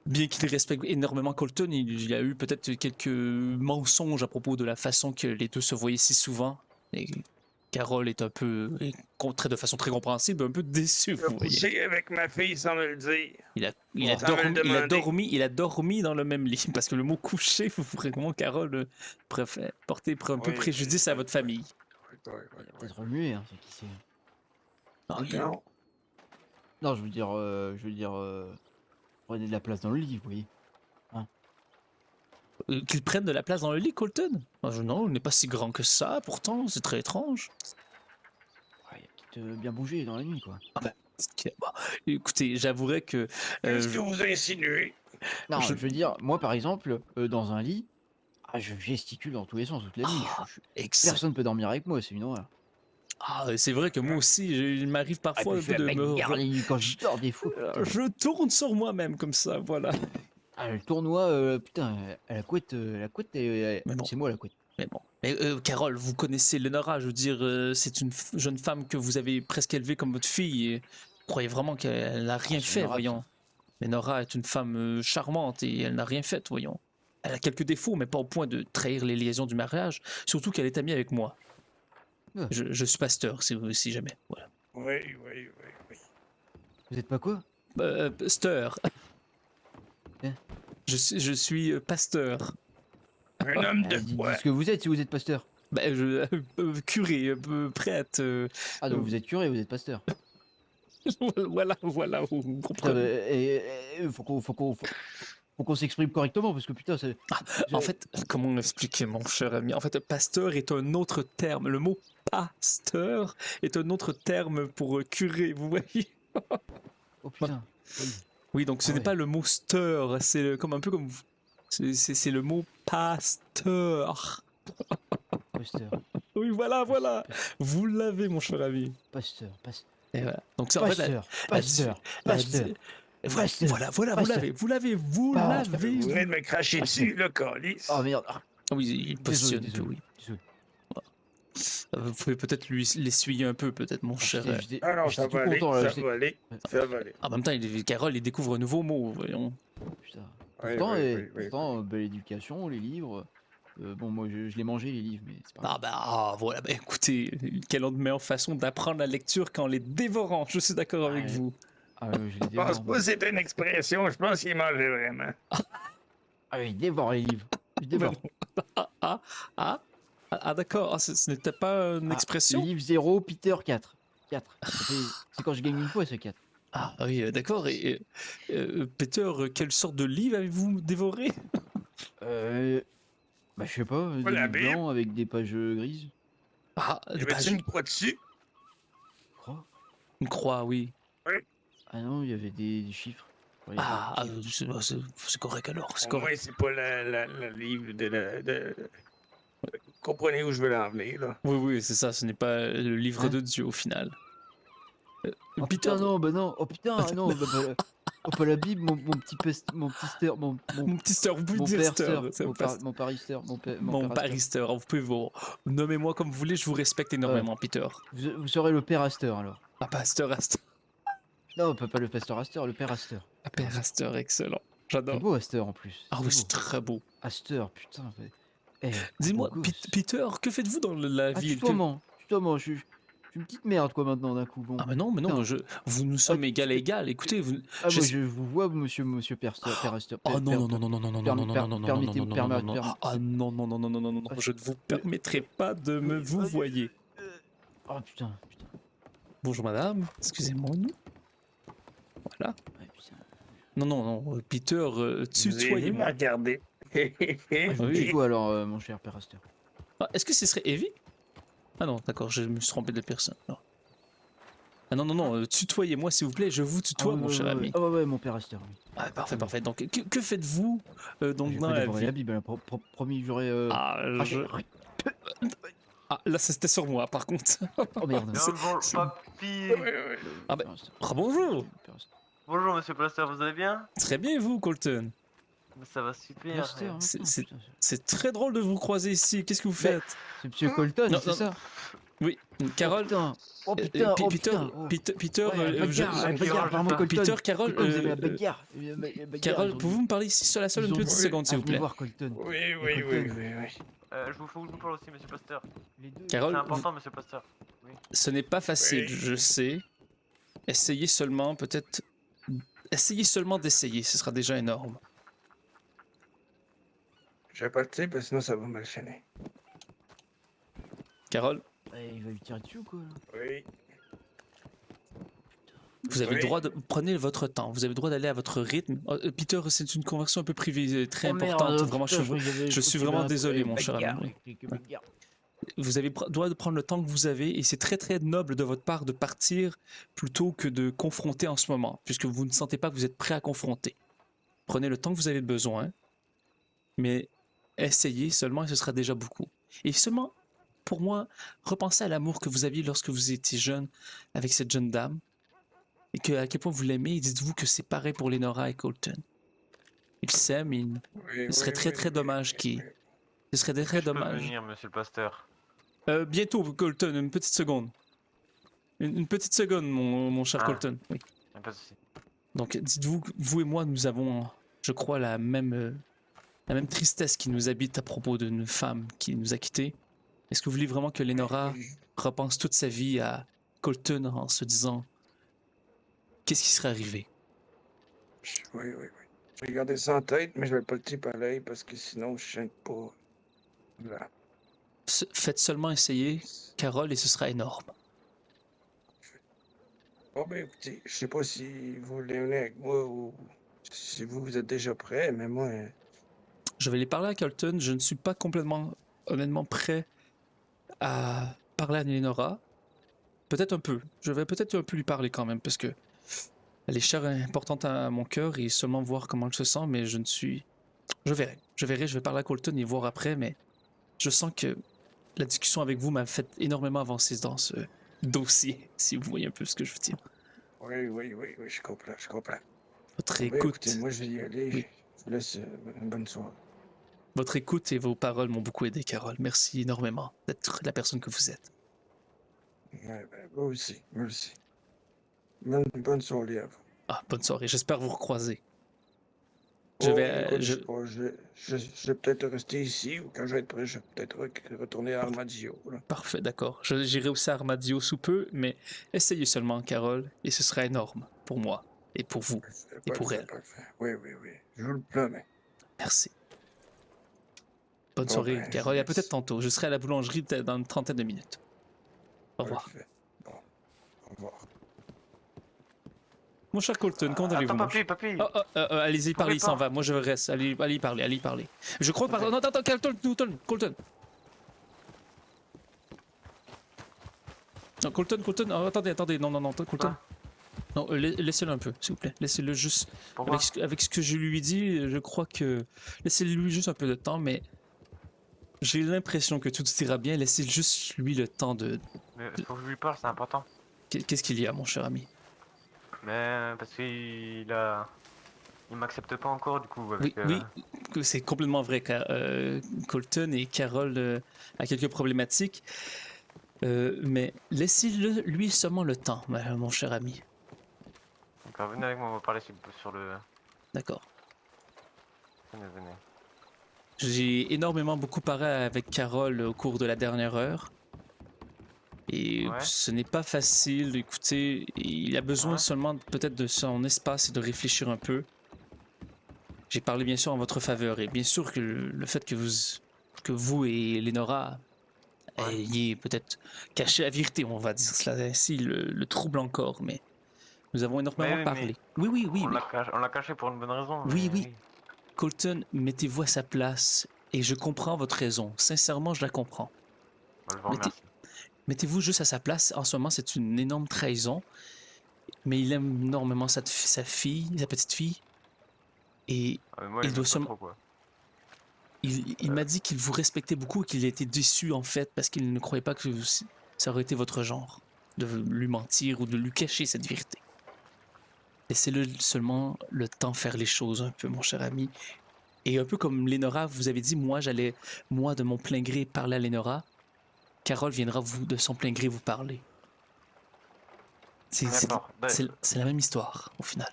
Bien qu'il respecte énormément Colton, il y a eu peut-être quelques mensonges à propos de la façon que les deux se voyaient si souvent. Et Carole est un peu, de façon très compréhensible, un peu déçue, Je vous voyez. couché avec ma fille sans me le dire. Il a Sans me le demander. dormi dans le même lit. Parce que le mot coucher, vraiment, Carole, préfère porter un peu Oui, préjudice à votre famille. Il a peut-être remué, hein, c'est qui c'est. Ah, Non. Non, prenez de la place dans le lit, vous voyez. qu'il prenne de la place dans le lit, Colton? Non, il n'est pas si grand que ça, pourtant, c'est très étrange. Ouais, il a peut-être bien bougé dans la nuit, quoi. Bon, écoutez, j'avouerais que. Qu'est-ce que vous insinuez? Non, je- je veux dire, moi, par exemple, dans un lit, je gesticule dans tous les sens toute la nuit. Ah, exact. Personne peut dormir avec moi, c'est une horreur. Ah, c'est vrai que moi aussi, il m'arrive parfois un peu de me. Quand je dors des fois. putain. Je tourne sur moi-même comme ça, voilà. Ah, le tournoi, putain, à la couette, Mais bon. c'est moi la couette. Mais bon. Mais Carole, vous connaissez Lenora, je veux dire, c'est une jeune femme que vous avez presque élevée comme votre fille. Et vous croyez vraiment qu'elle n'a rien c'est fait, Lenora, voyons. Lenora est une femme charmante et elle n'a rien fait, voyons. Elle a quelques défauts, mais pas au point de trahir les liaisons du mariage, surtout qu'elle est amie avec moi. Ah. Je suis pasteur, si jamais. Voilà. Oui. Vous êtes pas quoi? Pasteur. Hein? Je suis pasteur. Un homme de Dites foi. ce que vous êtes si vous êtes pasteur. Curé, prêtre. Ah, donc vous êtes curé, vous êtes pasteur. voilà, vous Putain, comprenez. faut qu'on s'exprime correctement parce que putain, c'est. En fait, comment l'expliquer, mon cher ami? En fait, pasteur est un autre terme. Le mot pasteur est un autre terme pour curé, vous voyez? Oh putain. Oui, donc ce Ah n'est ouais. pas le mot steur, c'est comme un peu comme. C'est le mot pasteur. Pasteur. Oui, voilà. Vous l'avez, mon cher ami. Pasteur. Et voilà. Donc, c'est en fait. Pasteur. Voilà, vous l'avez. Vous venez de me cracher dessus, là, Calice. Oh merde. Ah oui, il positionne que oui. Désolé. Vous pouvez peut-être l'essuyer un peu, peut-être, mon cher. Ah non, ça j'étais tout va aller, content, là, ça j'étais- va aller, ça va aller. En même temps, Carole, il découvre un nouveau mot, voyons. Putain. Oui, Pourtant, belle éducation, les livres. Bon, moi, je l'ai mangé, les livres, mais c'est pas grave. Voilà, écoutez, quelle autre meilleure façon d'apprendre la lecture qu'en les dévorant, je suis d'accord avec Ouais. vous. Ah, je les Je pense dévore. pas que c'était une expression, je pense qu'il mangeait vraiment. Ah oui, dévore les livres. Je dévore. D'accord, ce n'était pas une expression? Livre 0, Peter 4. 4. C'est quand je gagne une fois, c'est 4. Ah oui, d'accord, et Peter, quelle sorte de livre avez-vous dévoré? Bah, je sais pas, des la livres Bible. blancs avec des pages grises, Ah, Y avait-tu une croix dessus? je crois. une croix, oui. Ah non, il y avait des chiffres. Ouais, il y avait des chiffres. C'est correct alors, c'est Au correct. moins, c'est pas le livre de... Vous comprenez où je veux l'en venir, là? Oui, c'est ça, ce n'est pas le livre Hein? de Dieu au final. Oh Peter, putain, non, bah non. Oh putain, non, oh, pas la Bible, mon petit steur, mon petit sœur, vous pouvez mon dire père sœur. steur, mon paristeur, mon Mon père Asteur. Parister, vous pouvez vous nommez-moi comme vous voulez, je vous respecte énormément, Peter. Vous serez le père Asteur alors. Ah, Pasteur Astor. Non, pas le pasteur Asteur, le père Asteur. Ah, Père Astor, excellent. C'est J'adore. beau Asteur en plus. Ah C'est oui, très c'est beau. très beau. Asteur, putain. Eh, Dis-moi, beau gosse. Peter, que faites-vous dans la Ah, ville tutoiement, je suis une petite merde quoi maintenant d'un coup. Bon. Ah, mais non, Putain. vous nous sommes tu égal à peux- égal. Écoutez, vous. Ah, je- moi je vous vois, monsieur Père Asteur. Oh non, non, non, non, non, non, non, non, non, non, non, non, non, non, Permettez, non, non, non, non, non. Ah non, non, non, non, non, non, non, Ah, je ne vous permettrai pas de me vous voyer. Oh putain. Bonjour madame, excusez-moi. Voilà. Ouais, putain. Non, non, non, Peter, tutoyez-moi. Regardez. Ah, je vous Oui. tutoie alors, mon cher Père Asteur. Ah, est-ce que ce serait Evie? Ah non, d'accord, je me suis trompé de personne. Non. Ah non, non, non, tutoyez-moi s'il vous plaît, je vous tutoie, mon cher ami. Ah ouais, mon Père Asteur. Oui. Ah, parfait, parfait. Donc, que faites-vous donc J'ai dans pas la dévoré vie? la Bible, hein, promis, j'aurais. Ah, ah, là, c'était sur moi, par contre. Oh merde. Bonjour, papy. Ah bah, Père Asteur. Ah, bonjour. Père Asteur. Bonjour, monsieur Plaster, vous allez bien? Très bien, et vous, Colton? Ça va Père super. Asteur, c'est- putain, c'est- putain, C'est très drôle de vous croiser ici. Qu'est-ce que vous faites? c'est monsieur Colton, Non, c'est non, ça? Oui, Carole. Oh putain, oh Peter, putain. Oh. Peter, Ouais, bagarre, apparemment Colton. Peter, Carole, Colton, vous avez la bagarre. Carole, pouvez-vous me parler ici seul à seul une petite seconde, s'il vous plaît? voir Colton. Oui, Je vous faut que je vous parle aussi, monsieur Plaster. Les deux. Carole, C'est important, monsieur Plaster. ce n'est pas facile, Oui. je sais. Essayez seulement, peut-être. Essayez seulement d'essayer, ce sera déjà énorme. Je vais partir parce que sinon ça va mal finir. Carole, Il va lui tirer dessus ou quoi là? Oui. vous avez le Oui. droit de. Prenez votre temps, vous avez le droit d'aller à votre rythme. Peter, c'est une conversation un peu privée, très importante. Vraiment, je suis vraiment désolé, mon cher ami. Vous avez le droit de prendre le temps que vous avez et c'est très très noble de votre part de partir plutôt que de confronter en ce moment, puisque vous ne sentez pas que vous êtes prêt à confronter. Prenez le temps que vous avez besoin, mais essayez seulement et ce sera déjà beaucoup. Et seulement, pour moi, repensez à l'amour que vous aviez lorsque vous étiez jeune avec cette jeune dame et à quel point vous l'aimez et dites-vous que c'est pareil pour Lenora et Colton. Ils s'aiment et Oui, serait très, très dommage ce serait très Je peux dommage. venir, monsieur le Pasteur. Bientôt, Colton, une petite seconde. Une petite seconde, mon cher Ah. Colton. Oui. Y'a pas de souci. Donc, dites-vous que vous et moi, nous avons, je crois, la même tristesse qui nous habite à propos d'une femme qui nous a quittés. Est-ce que vous voulez vraiment que Lenora repense toute sa vie à Colton en se disant qu'est-ce qui serait arrivé? Oui. Je vais garder ça en tête, mais je vais pas le dire pareil parce que sinon je sens pas. Là. Faites seulement essayer, Carole, et ce sera énorme. Bon, ben écoutez, je sais pas si vous voulez venir avec moi ou si vous êtes déjà prêt, mais moi. Je vais aller parler à Colton. Je ne suis pas complètement, honnêtement, prêt à parler à Lenora. Peut-être un peu. Je vais peut-être un peu lui parler quand même, parce que elle est chère et importante à mon cœur et seulement voir comment elle se sent, mais je ne suis... Je verrai, je vais parler à Colton et voir après, mais je sens que la discussion avec vous m'a fait énormément avancer dans ce dossier, si vous voyez un peu ce que je veux dire. Oui, je comprends. Votre Ben, écoute, écoutez, moi je vais y aller. Oui. Je vous laisse une bonne soirée. votre écoute et vos paroles m'ont beaucoup aidé, Carole. Merci énormément d'être la personne que vous êtes. Ouais, ben, moi aussi. Bonne soirée à vous. Ah, bonne soirée. J'espère vous recroiser. Écoute, je sais pas, je vais peut-être rester ici ou quand je vais être prêt, je vais peut-être retourner à Armadillo. Là. Parfait, d'accord. J'irai aussi à Armadillo sous peu, mais essayez seulement, Carole, et ce sera énorme pour moi et pour vous. Et pour elle. Parfait. Oui. Je vous le promets. Merci. Bonne Bon, soirée, ben, Carole. Et à merci. peut-être tantôt. Je serai à la boulangerie peut-être dans une trentaine de minutes. Au revoir. Parfait. Bon, au revoir. Mon cher Colton, comment allez-vous? Attends, mon papy. allez-y, parlez, il pas. s'en va. Moi, je reste. Allez y parler. Je crois, pardon. Non, attends, Colton. Non, Colton. Oh, attendez. Non, Colton. Ah. Non, laissez-le un peu, s'il vous plaît. Laissez-le juste. Pourquoi? Avec ce que je lui dis, je crois que... Laissez-lui juste un peu de temps, mais... J'ai l'impression que tout ira bien. Laissez juste lui le temps de... Mais faut que je lui parle, c'est important. Qu'est-ce qu'il y a, mon cher ami? Mais parce qu'il il m'accepte pas encore du coup Oui, avec. oui, c'est complètement vrai, car Colton et Carole a quelques problématiques, mais laissez-le lui seulement le temps, mon cher ami. Donc venez avec moi, on va parler sur le. D'accord. Venez. J'ai énormément beaucoup parlé avec Carole au cours de la dernière heure. Et Ouais. ce n'est pas facile. Écoutez, il a besoin Ouais. seulement peut-être de son espace et de réfléchir un peu. J'ai parlé bien sûr en votre faveur et bien sûr que le fait que vous et Lenora Ouais. ayez peut-être caché la vérité, on va dire cela ainsi, le trouble encore, mais nous avons énormément Mais parlé. Oui, on mais l'a caché pour une bonne raison. oui, Mais oui. oui. Colton, mettez-vous à sa place et je comprends votre raison. Sincèrement, je la comprends. Je vous Mettez, remercie. mettez-vous juste à sa place. En ce moment, c'est une énorme trahison. Mais il aime énormément sa fille, sa petite fille. Et Moi, il il doit m'aime pas seulement. trop quoi. Il m'a dit qu'il vous respectait beaucoup et qu'il était déçu en fait parce qu'il ne croyait pas que ça aurait été votre genre de lui mentir ou de lui cacher cette vérité. Laissez-le seulement le temps faire les choses un peu, mon cher ami. Et un peu comme Lénora, vous avez dit, j'allais, de mon plein gré, parler à Lénora. Carole viendra de son plein gré vous parler. D'accord. C'est la même histoire, au final.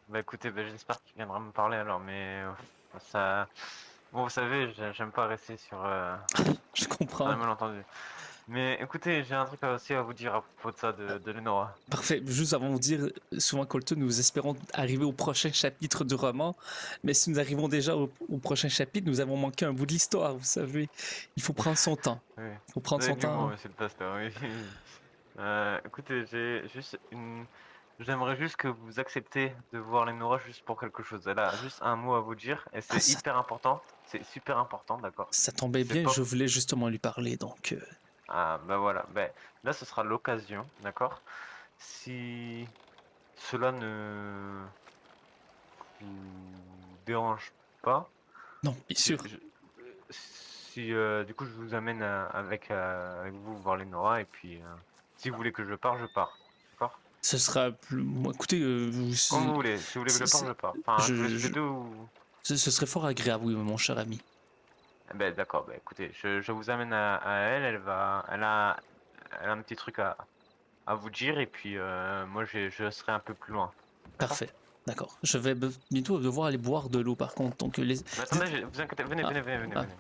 Bah écoutez, j'espère qu'il viendra me parler alors, mais ça. Bon, vous savez, j'aime pas rester Je sur un comprends. malentendu. Mais écoutez, j'ai un truc aussi à vous dire à propos de ça, de Lenora. Parfait. Juste avant de vous dire, souvent Colton, nous espérons arriver au prochain chapitre du roman, mais si nous arrivons déjà au prochain chapitre, nous avons manqué un bout de l'histoire, vous savez. Il faut prendre son temps. Oui. Il faut prendre Vous avez son de l'humour, temps. monsieur le pasteur, oui. Écoutez, j'ai juste une. J'aimerais juste que vous acceptez de voir Lenora juste pour quelque chose. Elle a juste un mot à vous dire et Ah, c'est hyper important. C'est super important, d'accord? ça tombait C'est bien, pas. je voulais justement lui parler, donc... Ah, bah voilà. Ben, là, ce sera l'occasion, d'accord? Si cela ne vous dérange pas, Non, bien sûr. si du coup je vous amène avec vous voir Lenora et puis si vous voulez que je pars, je pars. D'accord? Ce sera plus... Écoutez, Comme vous voulez. Si vous voulez que je parte, je pars. Enfin, je vous laisse les deux ou. ce serait fort agréable, oui, mon cher ami. Eh ben d'accord, ben écoutez, je vous amène à elle, elle a un petit truc à vous dire et puis moi je serai un peu plus loin. D'accord? Parfait. D'accord. Je vais bientôt devoir aller boire de l'eau, par contre. Donc, Mais attendez, vous inquiétez, venez, Ah, venez, venez, venez, ah. venez.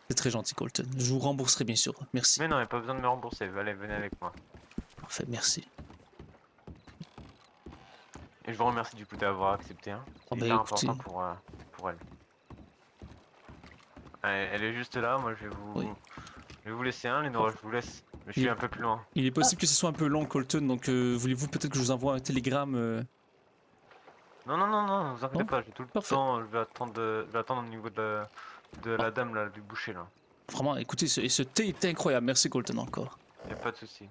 C'est très gentil, Colton. Je vous rembourserai, bien sûr. Merci. Mais non, il n'y a pas besoin de me rembourser, allez, venez avec moi. Parfait, merci. Et je vous remercie du coup d'avoir accepté, hein. Oh, C'est bah, hyper écoutez, important pour elle. Elle est juste là, moi oui. je vais vous laisser un, Lenora, je vous laisse. Mais je Il- suis un peu plus loin. Il est possible que ce soit un peu long, Colton, donc voulez-vous peut-être que je vous envoie un télégramme Non, non, non, non, ne vous inquiétez Non? pas, j'ai tout le Parfait. temps, je vais attendre au niveau de la dame là, du boucher là. Vraiment, écoutez, ce thé est incroyable. Merci, Colton, encore. Y a pas de souci. Y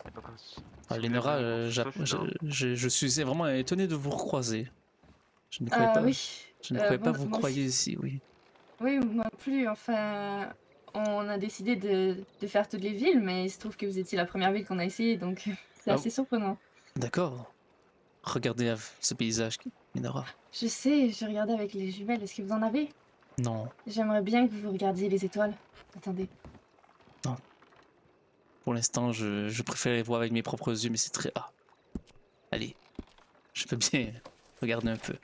a pas comme ça. Ah, Lénora, je suis vraiment étonné de vous recroiser. Je ne croyais pas, Oui. je ne croyais pas Bon, vous moi croyez aussi. ici, oui. Oui, moi plus. Enfin, on a décidé de faire toutes les villes, mais il se trouve que vous étiez la première ville qu'on a essayé, donc c'est Ah, assez surprenant. d'accord. Regardez ce paysage, Lénora. Je sais, j'ai regardé avec les jumelles. Est-ce que vous en avez? Non, J'aimerais bien que vous regardiez les étoiles. Attendez. pour l'instant, je préfère les voir avec mes propres yeux, mais c'est très... Ah, allez, je peux bien regarder un peu.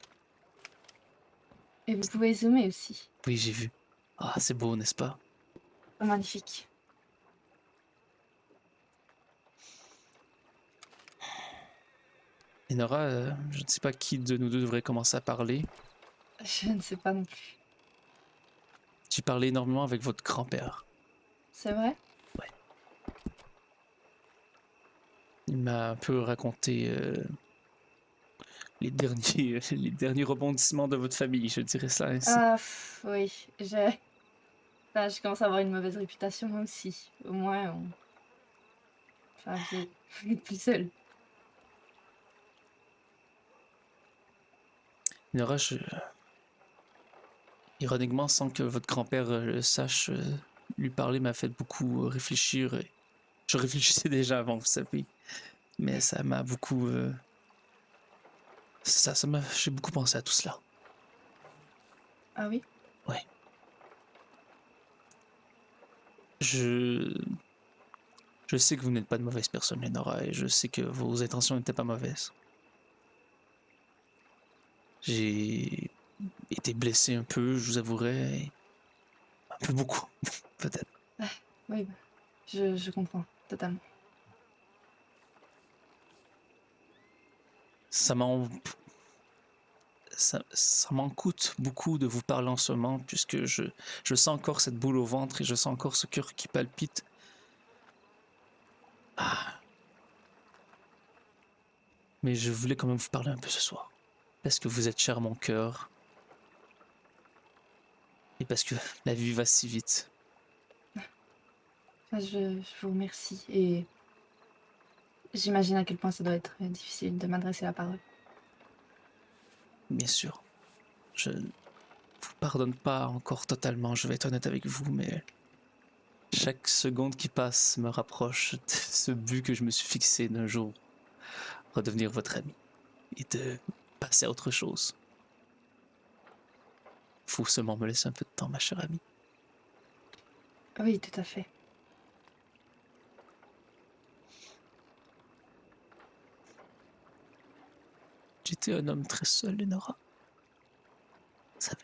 Et vous pouvez zoomer aussi. Oui, j'ai vu. Ah, c'est beau, n'est-ce pas? Oh, magnifique. Lénora, je ne sais pas qui de nous deux devrait commencer à parler. Je ne sais pas non plus. J'ai parlé énormément avec votre grand-père. C'est vrai? Ouais. Il m'a un peu raconté les derniers rebondissements de votre famille, je dirais cela ainsi. Ah, oui. Je commence à avoir une mauvaise réputation moi aussi. Au moins, enfin, vous êtes plus seul. Lénora, ironiquement, sans que votre grand-père le sache, lui parler m'a fait beaucoup réfléchir. Et je réfléchissais déjà avant, vous savez, mais ça m'a beaucoup... j'ai beaucoup pensé à tout cela. Ah oui? Ouais. Je sais que vous n'êtes pas de mauvaise personne, Lenora, et je sais que vos intentions n'étaient pas mauvaises. J'ai été blessé un peu, je vous avouerai, et un peu beaucoup, peut-être. Oui, bah, je comprends totalement. Ça m'en coûte beaucoup de vous parler en ce moment, puisque je sens encore cette boule au ventre et je sens encore ce cœur qui palpite. Ah. Mais je voulais quand même vous parler un peu ce soir, parce que vous êtes cher à mon cœur, et parce que la vie va si vite. Enfin, je vous remercie et j'imagine à quel point ça doit être difficile de m'adresser la parole. Bien sûr, je ne vous pardonne pas encore totalement, je vais être honnête avec vous, mais chaque seconde qui passe me rapproche de ce but que je me suis fixé d'un jour, redevenir votre ami et de passer à autre chose. Faut seulement me laisser un peu de temps, ma chère amie. Oui, tout à fait. J'étais un homme très seul, Lenora. Vous savez.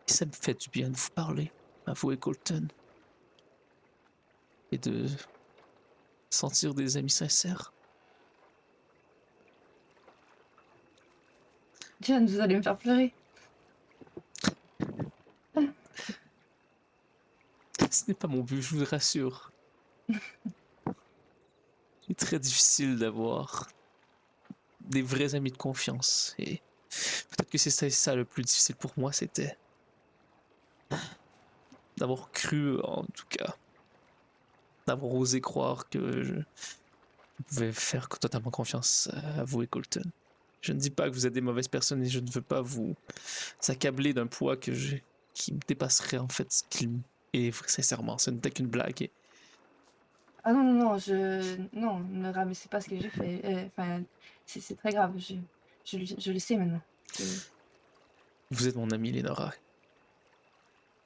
Et ça me fait du bien de vous parler, à vous et Colton. Et de sentir des amis sincères. John, vous allez me faire pleurer. Ce n'est pas mon but, je vous rassure. C'est très difficile d'avoir des vrais amis de confiance. Et peut-être que c'est ça le plus difficile pour moi, c'était d'avoir cru, en tout cas, d'avoir osé croire que je pouvais faire totalement confiance à vous et Colton. Je ne dis pas que vous êtes des mauvaises personnes et je ne veux pas vous accabler d'un poids qui me dépasserait en fait ce qu'il est sincèrement. Ce n'était qu'une blague. Ah non, non, non, non, ne rabaissez pas ce que j'ai fait. Enfin, c'est très grave. Je le sais maintenant. Vous êtes mon amie, Lenora.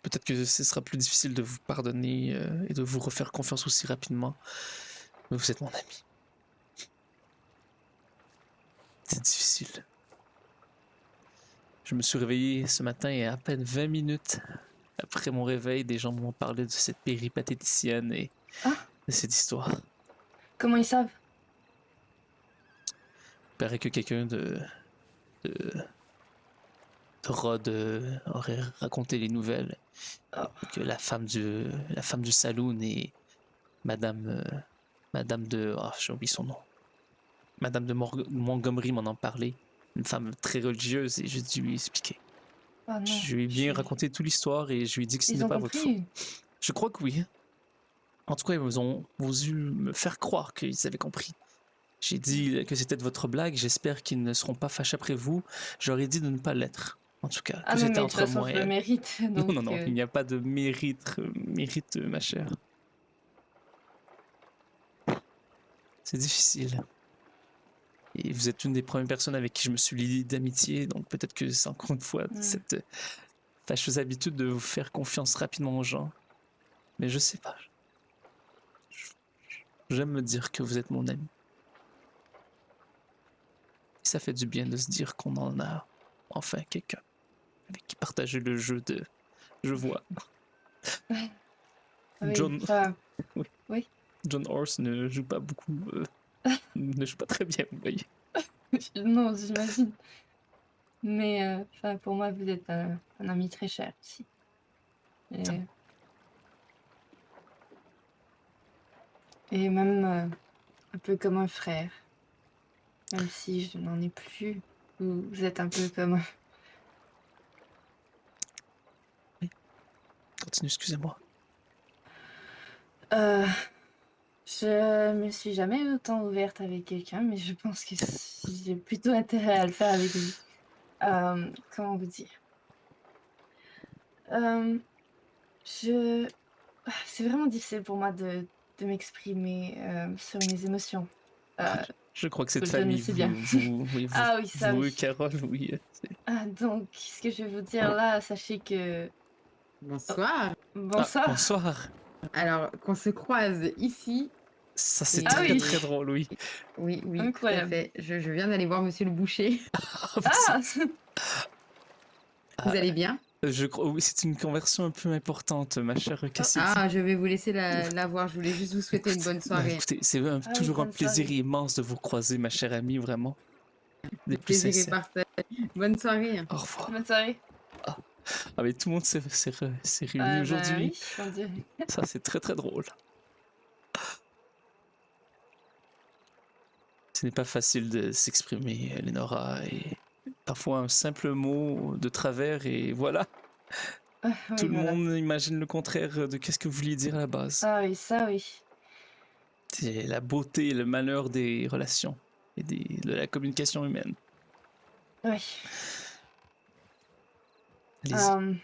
Peut-être que ce sera plus difficile de vous pardonner et de vous refaire confiance aussi rapidement. Mais vous êtes mon ami. C'est difficile. Je me suis réveillé ce matin et à peine 20 minutes après mon réveil, des gens m'ont parlé de cette péripatéticienne et Ah, de cette histoire. comment ils savent? Il paraît que quelqu'un de, de Rod aurait raconté les nouvelles. Oh, Que la femme du saloon et Madame, Madame de... Ah, j'ai oublié son nom. Madame de Montgomery m'en ont parlé. Une femme très religieuse et j'ai dû lui expliquer. oh non. Je lui ai bien raconté toute l'histoire et je lui ai dit que ce Ils n'est ont pas votre faute. compris. Je crois que oui. En tout cas, ils ont voulu me faire croire qu'ils avaient compris. J'ai dit que c'était de votre blague. J'espère qu'ils ne seront pas fâchés après vous. J'aurais dit de ne pas l'être. En tout cas, Ah que non, c'était mais de toute entre façon, moi je et le elle. mérite. Non, Donc, non, non, il n'y a pas de mérite, ma chère. C'est difficile. Et vous êtes une des premières personnes avec qui je me suis lié d'amitié, donc peut-être que c'est encore une fois cette fâcheuse habitude de vous faire confiance rapidement aux gens. Mais je sais pas. J'aime me dire que vous êtes mon ami. Et ça fait du bien de se dire qu'on en a enfin quelqu'un avec qui partager le jeu de je vois. oui, John, enfin, oui. oui. John Horse ne joue pas beaucoup, ne joue pas très bien, vous voyez. Non, j'imagine. Mais enfin, pour moi, vous êtes un ami très cher aussi. Et même un peu comme un frère. Même si je n'en ai plus. Vous êtes un peu comme... Continue, excusez-moi. Je me suis jamais autant ouverte avec quelqu'un, mais je pense que j'ai plutôt intérêt à le faire avec vous. Comment vous dire? Euh, je... C'est vraiment difficile pour moi de m'exprimer sur mes émotions. Euh, Je crois que cette Colton le famille, sait bien. oui, Ah oui, ça oui. Carole, oui. Donc, ce que je vais vous dire là, sachez que... Bonsoir. Bonsoir. Bonsoir. Alors, qu'on se croise ici. Ça, c'est Et- Ah très, oui. très drôle, oui. Oui, tout à Incroyable. fait. Je viens d'aller voir monsieur le boucher. Ah Vous allez bien? Je crois, oui, c'est une conversion un peu importante, ma chère Cassidy. Ah, je vais vous laisser la voir. Je voulais juste vous souhaiter une bonne soirée. Écoutez, c'est oui, toujours un bonne plaisir soirée. immense de vous croiser, ma chère amie, vraiment. Des Le plus plaisir est sincères. partagé. Bonne soirée. Au revoir. Bonne soirée. Ah, mais tout le monde s'est réuni Bah aujourd'hui. oui, on dirait. Ça, c'est très, très drôle. Ce n'est pas facile de s'exprimer, Lenora, et parfois un simple mot de travers, et voilà, Oui, tout le voilà. monde imagine le contraire de qu'est-ce que vous vouliez dire à la base. Ah oui, ça oui. C'est la beauté et le malheur des relations et de la communication humaine. Oui. Allez-y.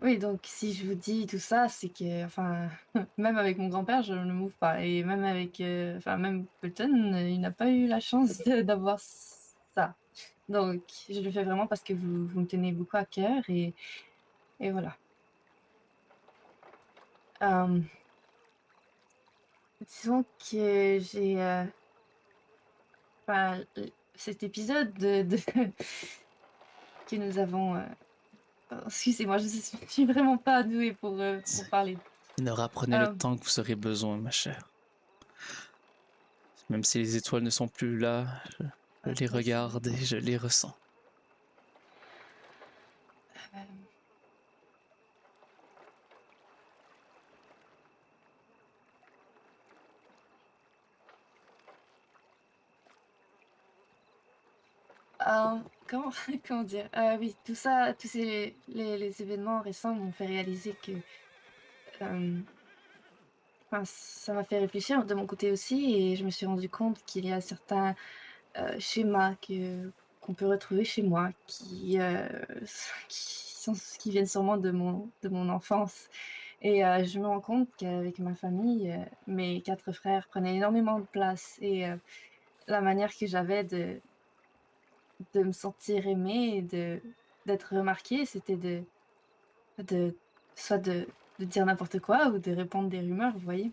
Oui, donc si je vous dis tout ça, c'est que, enfin, même avec mon grand-père, je ne m'ouvre pas. Et même avec, enfin, même Colton, il n'a pas eu la chance d'avoir ça. Donc, je le fais vraiment parce que vous me tenez beaucoup à cœur et voilà. Euh, Disons que j'ai, enfin, cet épisode que nous avons, excusez-moi, je suis vraiment pas douée pour parler. Lenora, prenez le Euh, temps que vous aurez besoin, ma chère. Même si les étoiles ne sont plus là, je les regarde et je les ressens. euh, comment, comment dire? Oui, tout ça, tous les événements récents m'ont fait réaliser que, euh, enfin, ça m'a fait réfléchir de mon côté aussi, et je me suis rendu compte qu'il y a certains schémas qu'on peut retrouver chez moi qui viennent sûrement de mon enfance. Et je me rends compte qu'avec ma famille, mes quatre frères prenaient énormément de place, et la manière que j'avais de me sentir aimée et d'être remarquée, c'était de soit de dire n'importe quoi ou de répandre des rumeurs, vous voyez?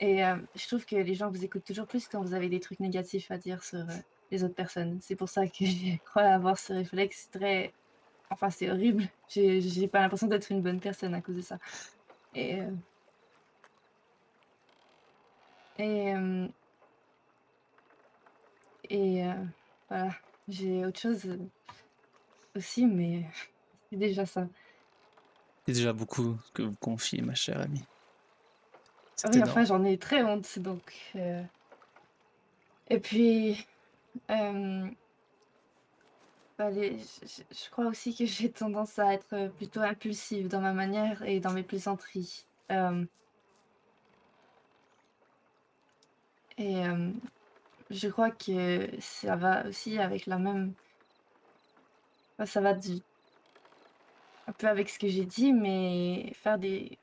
Et je trouve que les gens vous écoutent toujours plus quand vous avez des trucs négatifs à dire sur, les autres personnes. C'est pour ça que je crois avoir ce réflexe très, enfin, c'est horrible. J'ai pas l'impression d'être une bonne personne à cause de ça. Et et hem et voilà. J'ai autre chose, aussi, mais c'est déjà ça. C'est déjà beaucoup que vous confiez, ma chère amie. C'est Oui, enfin, énorme. j'en ai très honte, donc et puis, hem, bah, je crois aussi que j'ai tendance à être, plutôt impulsive dans ma manière et dans mes plaisanteries. Et je crois que ça va aussi avec la même, bah, ça va du un peu avec ce que j'ai dit, mais faire des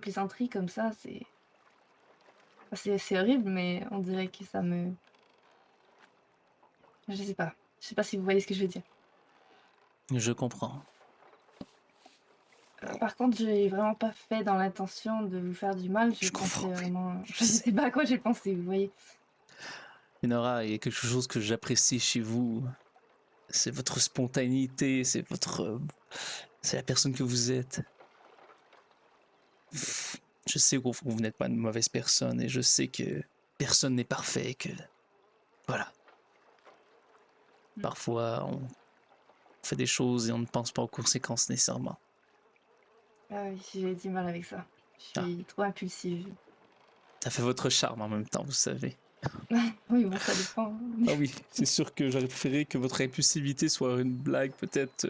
plaisanteries comme ça, c'est horrible, mais on dirait que ça me, je sais pas. Je sais pas si vous voyez ce que je veux dire. Je comprends. Par contre, j'ai vraiment pas fait dans l'intention de vous faire du mal, je Je pensais comprends, oui. vraiment, Je je sais. sais pas à quoi j'ai pensé, vous voyez? Lenora, il y a quelque chose que j'apprécie chez vous. C'est votre spontanéité, c'est la personne que vous êtes. Je sais que vous n'êtes pas une mauvaise personne et je sais que personne n'est parfait, que voilà. Mm. Parfois, on fait des choses et on ne pense pas aux conséquences nécessairement. Ah oui, j'ai du mal avec ça. Je Ah. suis trop impulsive. Ça fait votre charme en même temps, vous savez. Oui, bon, ça dépend. Ah oui, c'est sûr que j'aurais préféré que votre impulsivité soit une blague peut-être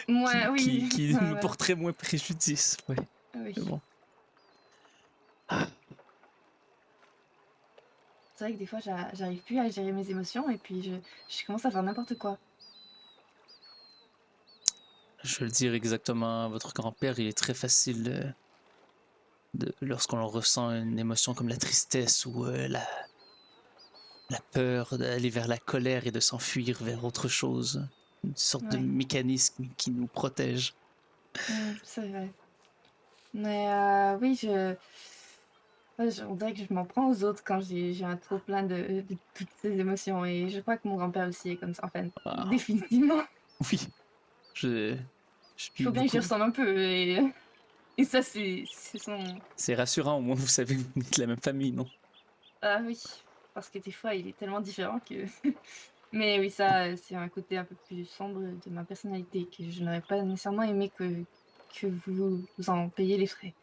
Mouais, oui, qui ouais, me voilà. porterait moins préjudice. Ouais, Oui. mais bon. C'est vrai que des fois, j'arrive plus à gérer mes émotions et puis je commence à faire n'importe quoi. je vais le dire exactement à votre grand-père, il est très facile lorsqu'on ressent une émotion comme la tristesse ou la peur d'aller vers la colère et de s'enfuir vers autre chose. Une sorte de Ouais, mécanisme qui nous protège. c'est vrai. Mais oui, ouais, on dirait que je m'en prends aux autres quand j'ai un trop plein de toutes ces émotions. Et je crois que mon grand-père aussi est comme ça. Enfin, Ah, définitivement. oui, je, je Il suis faut bien que j'y beaucoup. ressemble un peu. Et ça, c'est son... C'est rassurant, au moins vous savez que vous êtes de la même famille, non? Ah oui, parce que des fois, il est tellement différent que... Mais oui, ça, c'est un côté un peu plus sombre de ma personnalité que je n'aurais pas nécessairement aimé que vous en payiez les frais.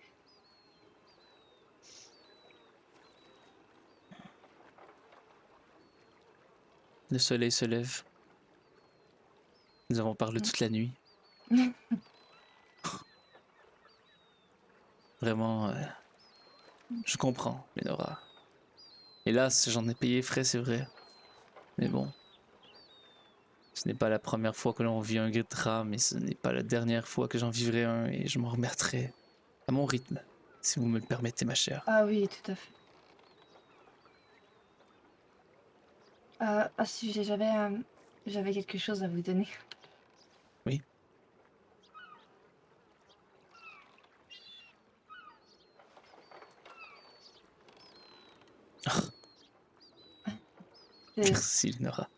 Le soleil se lève. Nous avons parlé toute la nuit. Vraiment, je comprends, Ménora. Hélas, j'en ai payé frais, c'est vrai. Mais bon, ce n'est pas la première fois que l'on vit un drame, et ce n'est pas la dernière fois que j'en vivrai un, et je m'en remettrai à mon rythme, si vous me le permettez, ma chère. Ah oui, tout à fait. À ce sujet, j'avais quelque chose à vous donner. Oui. C'est Merci, Lénora.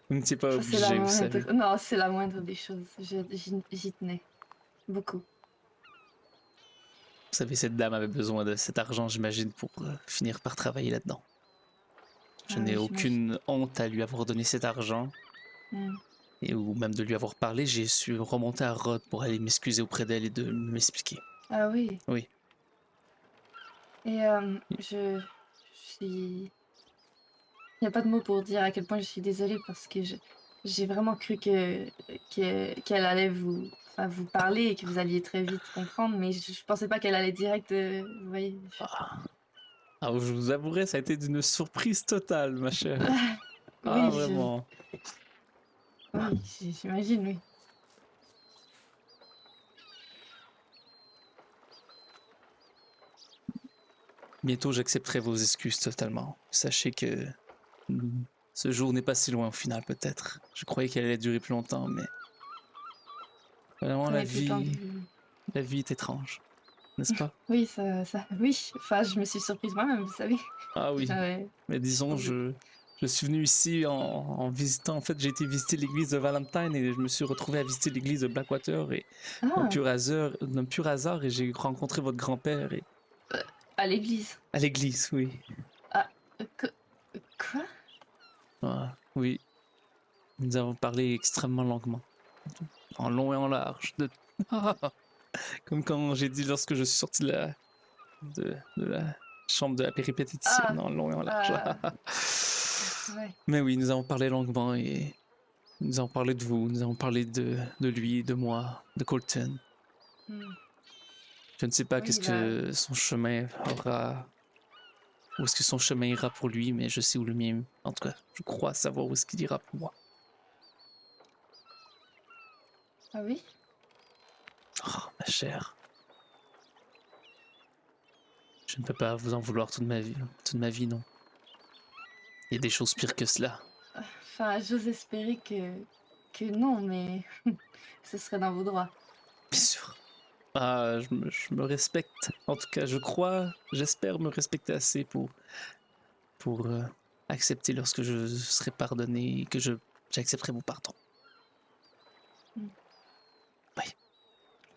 Vous n'étiez pas c'est la obligé, vous savez. moindre... Non, c'est la moindre des choses. J'y tenais. Beaucoup. Vous savez, cette dame avait besoin de cet argent, j'imagine, pour finir par travailler là-dedans. Je Ah n'ai oui, j'imagine. aucune honte à lui avoir donné cet argent, Hmm. et ou même de lui avoir parlé. J'ai su remonter à Rhodes pour aller m'excuser auprès d'elle et de m'expliquer. Ah oui. Oui. Et je suis... Il n'y a pas de mots pour dire à quel point je suis désolée parce que j'ai vraiment cru qu'elle allait enfin, vous parler et que vous alliez très vite comprendre, mais je pensais pas qu'elle allait direct, vous voyez. Ah. Alors, je vous avouerai, ça a été d'une surprise totale, ma chère. Ah, Oui, vraiment. oui, j'imagine, oui. Bientôt, j'accepterai vos excuses totalement. Sachez que ce jour n'est pas si loin au final, peut-être. Je croyais qu'elle allait durer plus longtemps, mais vraiment, Prenez tout le temps que la vie est étrange, n'est-ce pas? Oui, oui. Enfin, je me suis surprise moi-même, vous savez. Ah oui, J'avais mais disons, envie. je suis venu ici en visitant. En fait, j'ai été visiter l'église de Valentine et je me suis retrouvé à visiter l'église de Blackwater et Ah, d'un pur hasard, et j'ai rencontré votre grand-père et à l'église. à l'église, oui. Ah, que- quoi? Ah, oui, nous avons parlé extrêmement longuement, en long et en large, comme quand j'ai dit lorsque je suis sorti de la chambre de la péripatéticienne, Ah, en long et en large. ah, ouais. Mais oui, nous avons parlé longuement et nous avons parlé de vous, nous avons parlé de lui, de moi, de Colton. Hmm. Je ne sais pas Oui, qu'est-ce que son chemin aura, où est-ce que son chemin ira pour lui, mais je sais où le mien, en tout cas, je crois savoir où est-ce qu'il ira pour moi. ah oui? Oh, ma chère, je ne peux pas vous en vouloir toute ma vie, non. Il y a des choses pires que cela. Enfin, j'ose espérer que non, mais ce serait dans vos droits. Bien sûr. Ah, je me respecte. En tout cas, je crois, j'espère me respecter assez pour accepter lorsque je serai pardonné et que j'accepterai vos pardons. Hmm. Oui.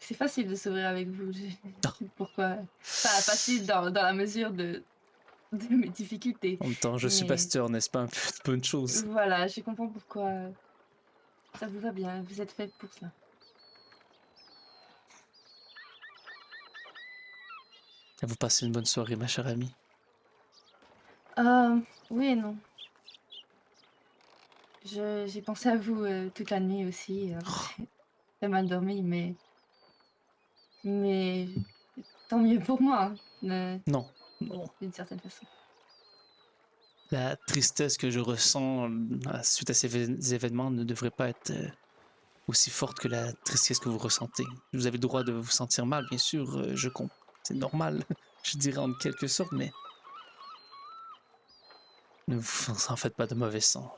C'est facile de s'ouvrir avec vous. Ah. Pourquoi? Enfin, facile dans la mesure de mes difficultés. En même temps, je suis Mais pasteur, n'est-ce pas un peu de bonne chose? voilà, je comprends pourquoi ça vous va bien. Vous êtes faite pour ça. Vous passez une bonne soirée, ma chère amie. Oui et non. J'ai pensé à vous toute la nuit aussi. J'ai très mal dormi, mais tant mieux pour moi, Non, non. d'une certaine façon. La tristesse que je ressens suite à ces événements ne devrait pas être aussi forte que la tristesse que vous ressentez. Vous avez le droit de vous sentir mal, bien sûr, je comprends. C'est normal, je dirais en quelque sorte, mais ne vous en faites pas de mauvais sang.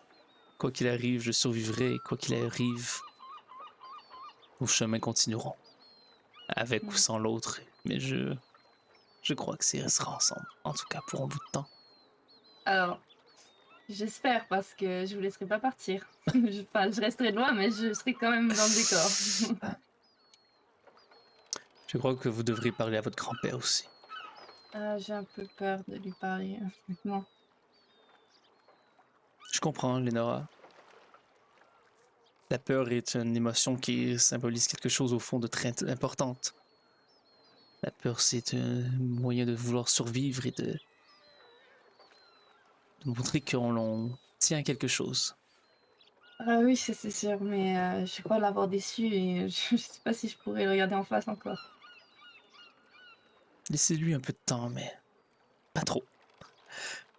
Quoi qu'il arrive, je survivrai, et quoi qu'il arrive, vos chemins continueront. Avec ou sans l'autre, mais je crois que ça restera ensemble, en tout cas pour un bout de temps. Alors, j'espère, parce que je vous laisserai pas partir. Enfin, je resterai loin, mais je serai quand même dans le décor. Je crois que vous devriez parler à votre grand-père aussi. J'ai un peu peur de lui parler, honnêtement. Je comprends, Lénora. La peur est une émotion qui symbolise quelque chose au fond de très importante. La peur, c'est un moyen de vouloir survivre et de montrer qu'on tient à quelque chose. Ah oui, ça, c'est sûr, mais je crois l'avoir déçu et je sais pas si je pourrais le regarder en face encore. Laissez-lui un peu de temps, mais pas trop.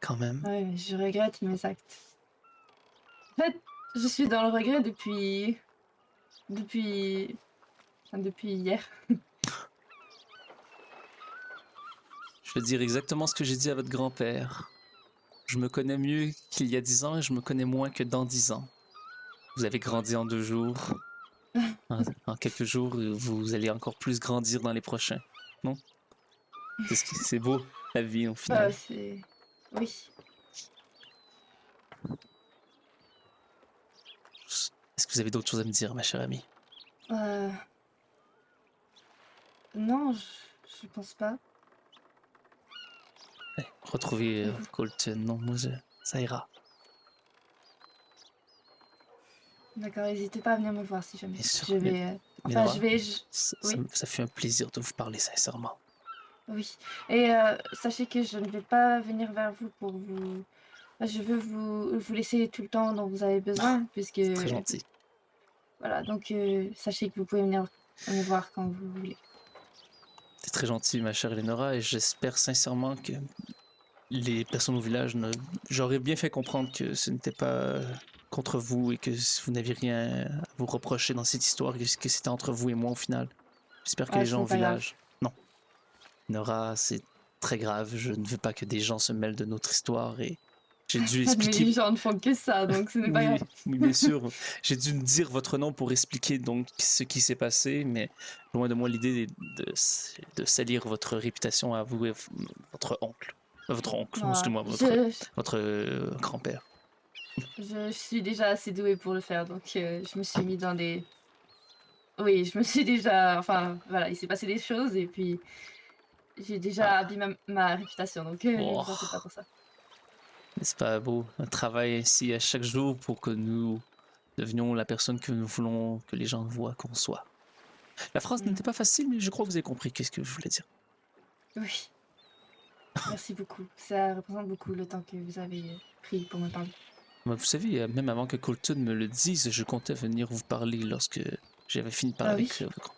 Quand même. Ouais, mais je regrette mes actes. En fait, je suis dans le regret depuis hier. Je vais dire exactement ce que j'ai dit à votre grand-père. Je me connais mieux qu'il y a 10 ans et je me connais moins que dans 10 ans. Vous avez grandi en 2 jours. En quelques jours, vous allez encore plus grandir dans les prochains. Non? C'est beau, la vie, au final. C'est... Oui. Est-ce que vous avez d'autres choses à me dire, ma chère amie? Non, je pense pas. Retrouver Colton, non, moi, ça ira. D'accord, n'hésitez pas à venir me voir si jamais. Bien sûr, Je vais... enfin, Lénora, je vais... Oui. Ça fait un plaisir de vous parler sincèrement. Oui. Et sachez que je ne vais pas venir vers vous pour vous... Je veux vous laisser tout le temps dont vous avez besoin, puisque... C'est très gentil. Voilà, donc sachez que vous pouvez venir me voir quand vous voulez. C'est très gentil, ma chère Lénora, et j'espère sincèrement que les personnes au village j'aurais bien fait comprendre que ce n'était pas contre vous et que vous n'aviez rien à vous reprocher dans cette histoire, que c'était entre vous et moi au final. J'espère que les gens au village... Non. Lénora, c'est très grave. Je ne veux pas que des gens se mêlent de notre histoire et j'ai dû expliquer... Mais les gens ne font que ça, donc ce n'est pas grave. Oui, bien sûr. J'ai dû dire votre nom pour expliquer donc ce qui s'est passé, mais loin de moi l'idée de salir votre réputation à vous et votre oncle. Votre oncle, excusez-moi, votre grand-père. Je suis déjà assez douée pour le faire, donc je me suis mis dans des... Oui, je me suis déjà... Enfin, voilà, il s'est passé des choses et puis j'ai déjà abîmé ma réputation, donc ne vous en faites pas pour ça. N'est-ce pas beau? Un travail ainsi à chaque jour pour que nous devenions la personne que nous voulons que les gens voient qu'on soit. La phrase n'était pas facile, mais je crois que vous avez compris qu'est-ce que je voulais dire. Oui. Merci beaucoup. Ça représente beaucoup le temps que vous avez pris pour me parler. Vous savez, même avant que Colton me le dise, je comptais venir vous parler lorsque j'avais fini de parler avec votre...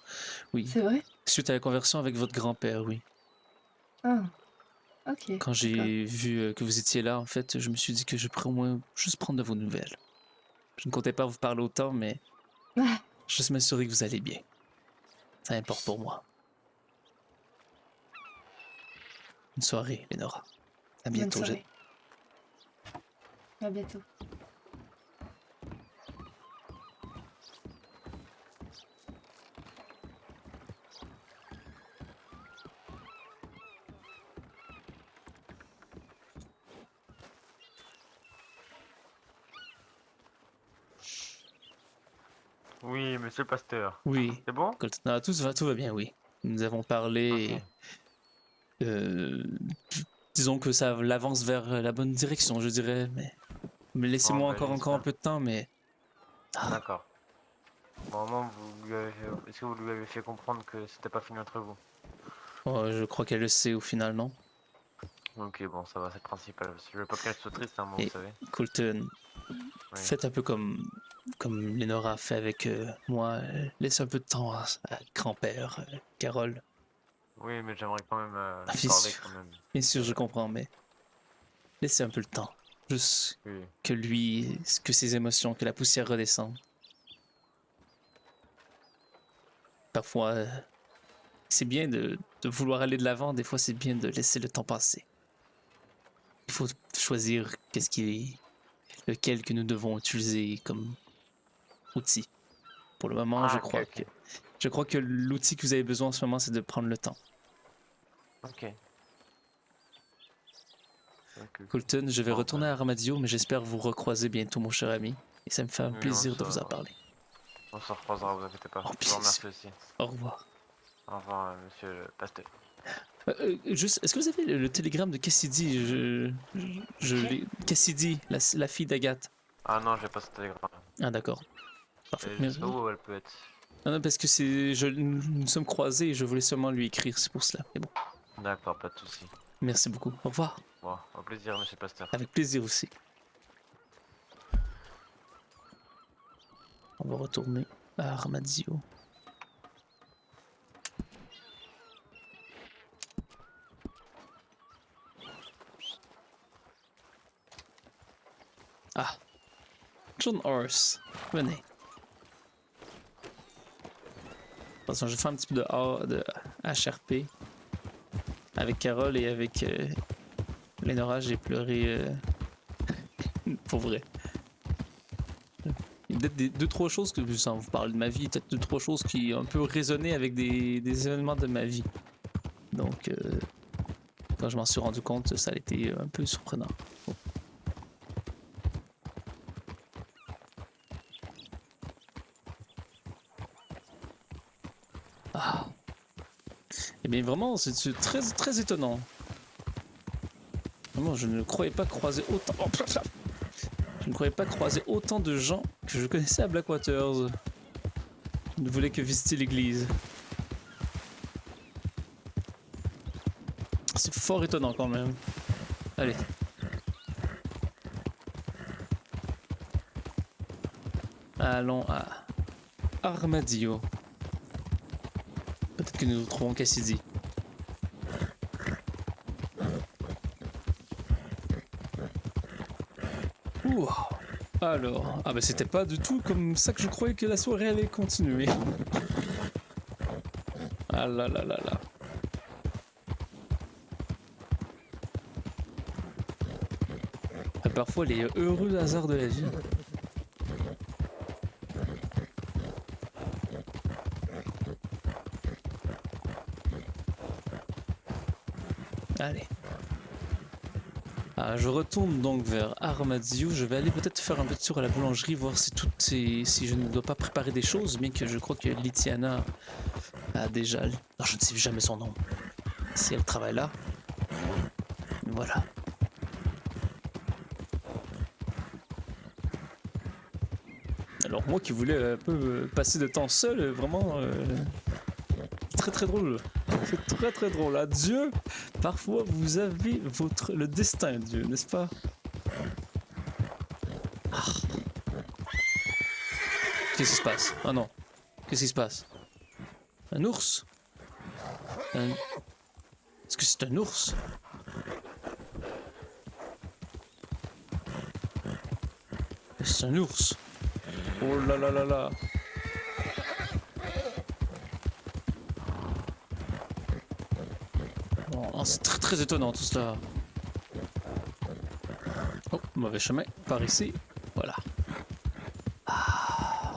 Oui. C'est vrai? Suite à la conversation avec votre grand-père, oui. Ah, ok. Quand j'ai vu que vous étiez là, en fait, je me suis dit que je pourrais au moins juste prendre de vos nouvelles. Je ne comptais pas vous parler autant, mais juste m'assurer que vous allez bien. Ça importe pour moi. Bonne soirée, Lénora. À bientôt. Bonne soirée. À bientôt. Oui, monsieur le pasteur. Oui. C'est bon? Non, tout va bien, oui. Nous avons parlé... disons que ça l'avance vers la bonne direction, je dirais, mais laissez-moi encore un peu de temps, mais... D'accord. Bon, au moins, est-ce que vous lui avez fait comprendre que c'était pas fini entre vous? Oh, je crois qu'elle le sait au final, non? Ok, bon, ça va, c'est le principal. Je veux pas qu'elle soit triste, hein, moi, vous savez. Colton, faites un peu comme Lénora a fait avec moi. Laissez un peu de temps à grand-père, Carole. Oui, mais j'aimerais quand même parler quand même. Bien sûr, je comprends, mais laissez un peu le temps. Juste que lui, que ses émotions, que la poussière redescende. parfois, c'est bien de vouloir aller de l'avant, des fois c'est bien de laisser le temps passer. Il faut choisir lequel que nous devons utiliser comme outil. Pour le moment, Ah, ok. je crois que l'outil que vous avez besoin en ce moment, c'est de prendre le temps. Ok. Ok. Colton, je vais Bon, retourner ben, à Armadio, mais j'espère vous recroiser bientôt, mon cher ami. Et ça me fait un oui, plaisir de vous en parler. on se recroisera, vous inquiétez pas. Oh, Je vous remercie aussi. Au revoir. Au revoir, monsieur le pasteur. Juste, est-ce que vous avez le télégramme de Cassidy? Cassidy, la fille d'Agathe. Ah non, j'ai pas ce télégramme. Ah, d'accord. Parfait. Je sais pas où elle peut être. Non, parce que nous sommes croisés et je voulais seulement lui écrire, c'est pour cela. Mais bon, D'accord, pas de soucis. merci beaucoup. Au revoir. Bon, au plaisir, monsieur le pasteur. Avec plaisir aussi. On va retourner à Armadio. Ah, John Horse, venez. Attention, je vais faire un petit peu de HRP. Avec Carole et avec Lénora, j'ai pleuré pour vrai. Il y a peut-être 2-3 choses que, sans vous parler de ma vie, peut-être 2-3 choses qui ont un peu résonné avec des événements de ma vie. Donc, quand je m'en suis rendu compte, ça a été un peu surprenant. Bon. Ah. Eh bien, vraiment, c'est très, très étonnant. Vraiment, je ne croyais pas croiser autant... Oh, je ne croyais pas croiser autant de gens que je connaissais à Blackwaters. Je ne voulais que visiter l'église. C'est fort étonnant quand même. Allez. Allons à Armadio. Peut-être que nous trouvons Cassidy. Ouh. Alors, ah bah c'était pas du tout comme ça que je croyais que la soirée allait continuer. Ah là là là là. Parfois les heureux hasards de la vie. Allez. Ah, je retourne donc vers Armadio. Je vais aller peut-être faire un petit tour à la boulangerie, voir si si je ne dois pas préparer des choses, bien que je crois que Litiana a déjà... Non, je ne sais jamais son nom. Si elle travaille là. Voilà. Alors moi qui voulais un peu passer de temps seul, vraiment... très très drôle. C'est très très drôle. Adieu. Parfois vous avez le destin, Dieu, n'est-ce pas? Ah. Qu'est-ce qui se passe? Ah non. Qu'est-ce qui se passe? Un ours? Est-ce que c'est un ours? C'est un ours. Oh là là là là. Oh, c'est très très étonnant tout cela. Oh, mauvais chemin, par ici. Voilà. Ah.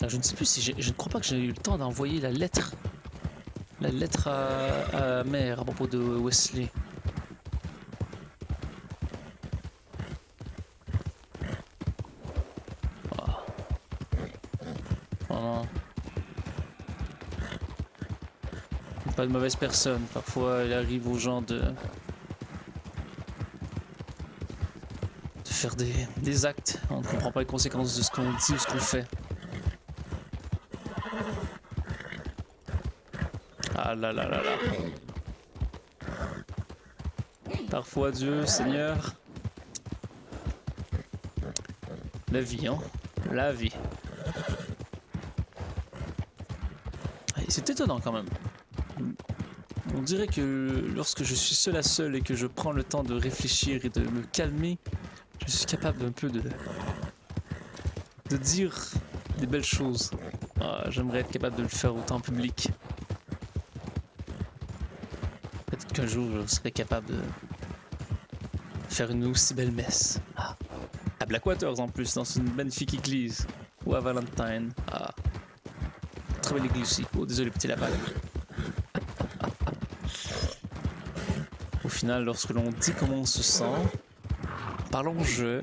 Je ne sais plus si je ne crois pas que j'ai eu le temps d'envoyer la lettre. La lettre à mère à propos de Wesley. Pas de mauvaise personne. Parfois, il arrive aux gens de faire des actes. On ne comprend pas les conséquences de ce qu'on dit ou ce qu'on fait. Ah là là là là. Parfois, Dieu, Seigneur. La vie, hein. La vie. C'est étonnant quand même. On dirait que lorsque je suis seul à seul et que je prends le temps de réfléchir et de me calmer, je suis capable un peu de dire des belles choses. Ah, j'aimerais être capable de le faire autant en public. Peut-être qu'un jour je serai capable de faire une aussi belle messe. Ah. À Blackwaters en plus, dans une magnifique église. Ou à Valentine. Ah. Très belle église aussi. Oh, désolé, petit lapin. Au final, lorsque l'on dit comment on se sent, parlons je.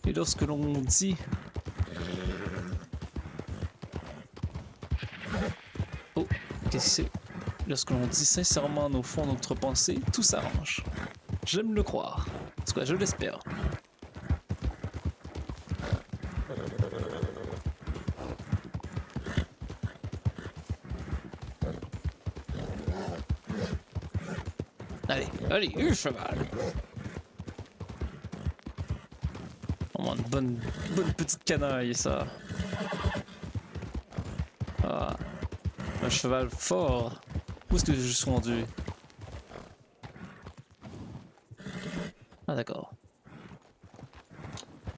Et lorsque l'on dit... Oh, qu'est-ce que c'est? Lorsque l'on dit sincèrement au fond de notre pensée, tout s'arrange. J'aime le croire. En tout cas, je l'espère. Allez, allez, cheval. Oh, une bonne petite canaille, ça. Ah, un cheval fort. Où est-ce que je suis rendu? Ah, d'accord.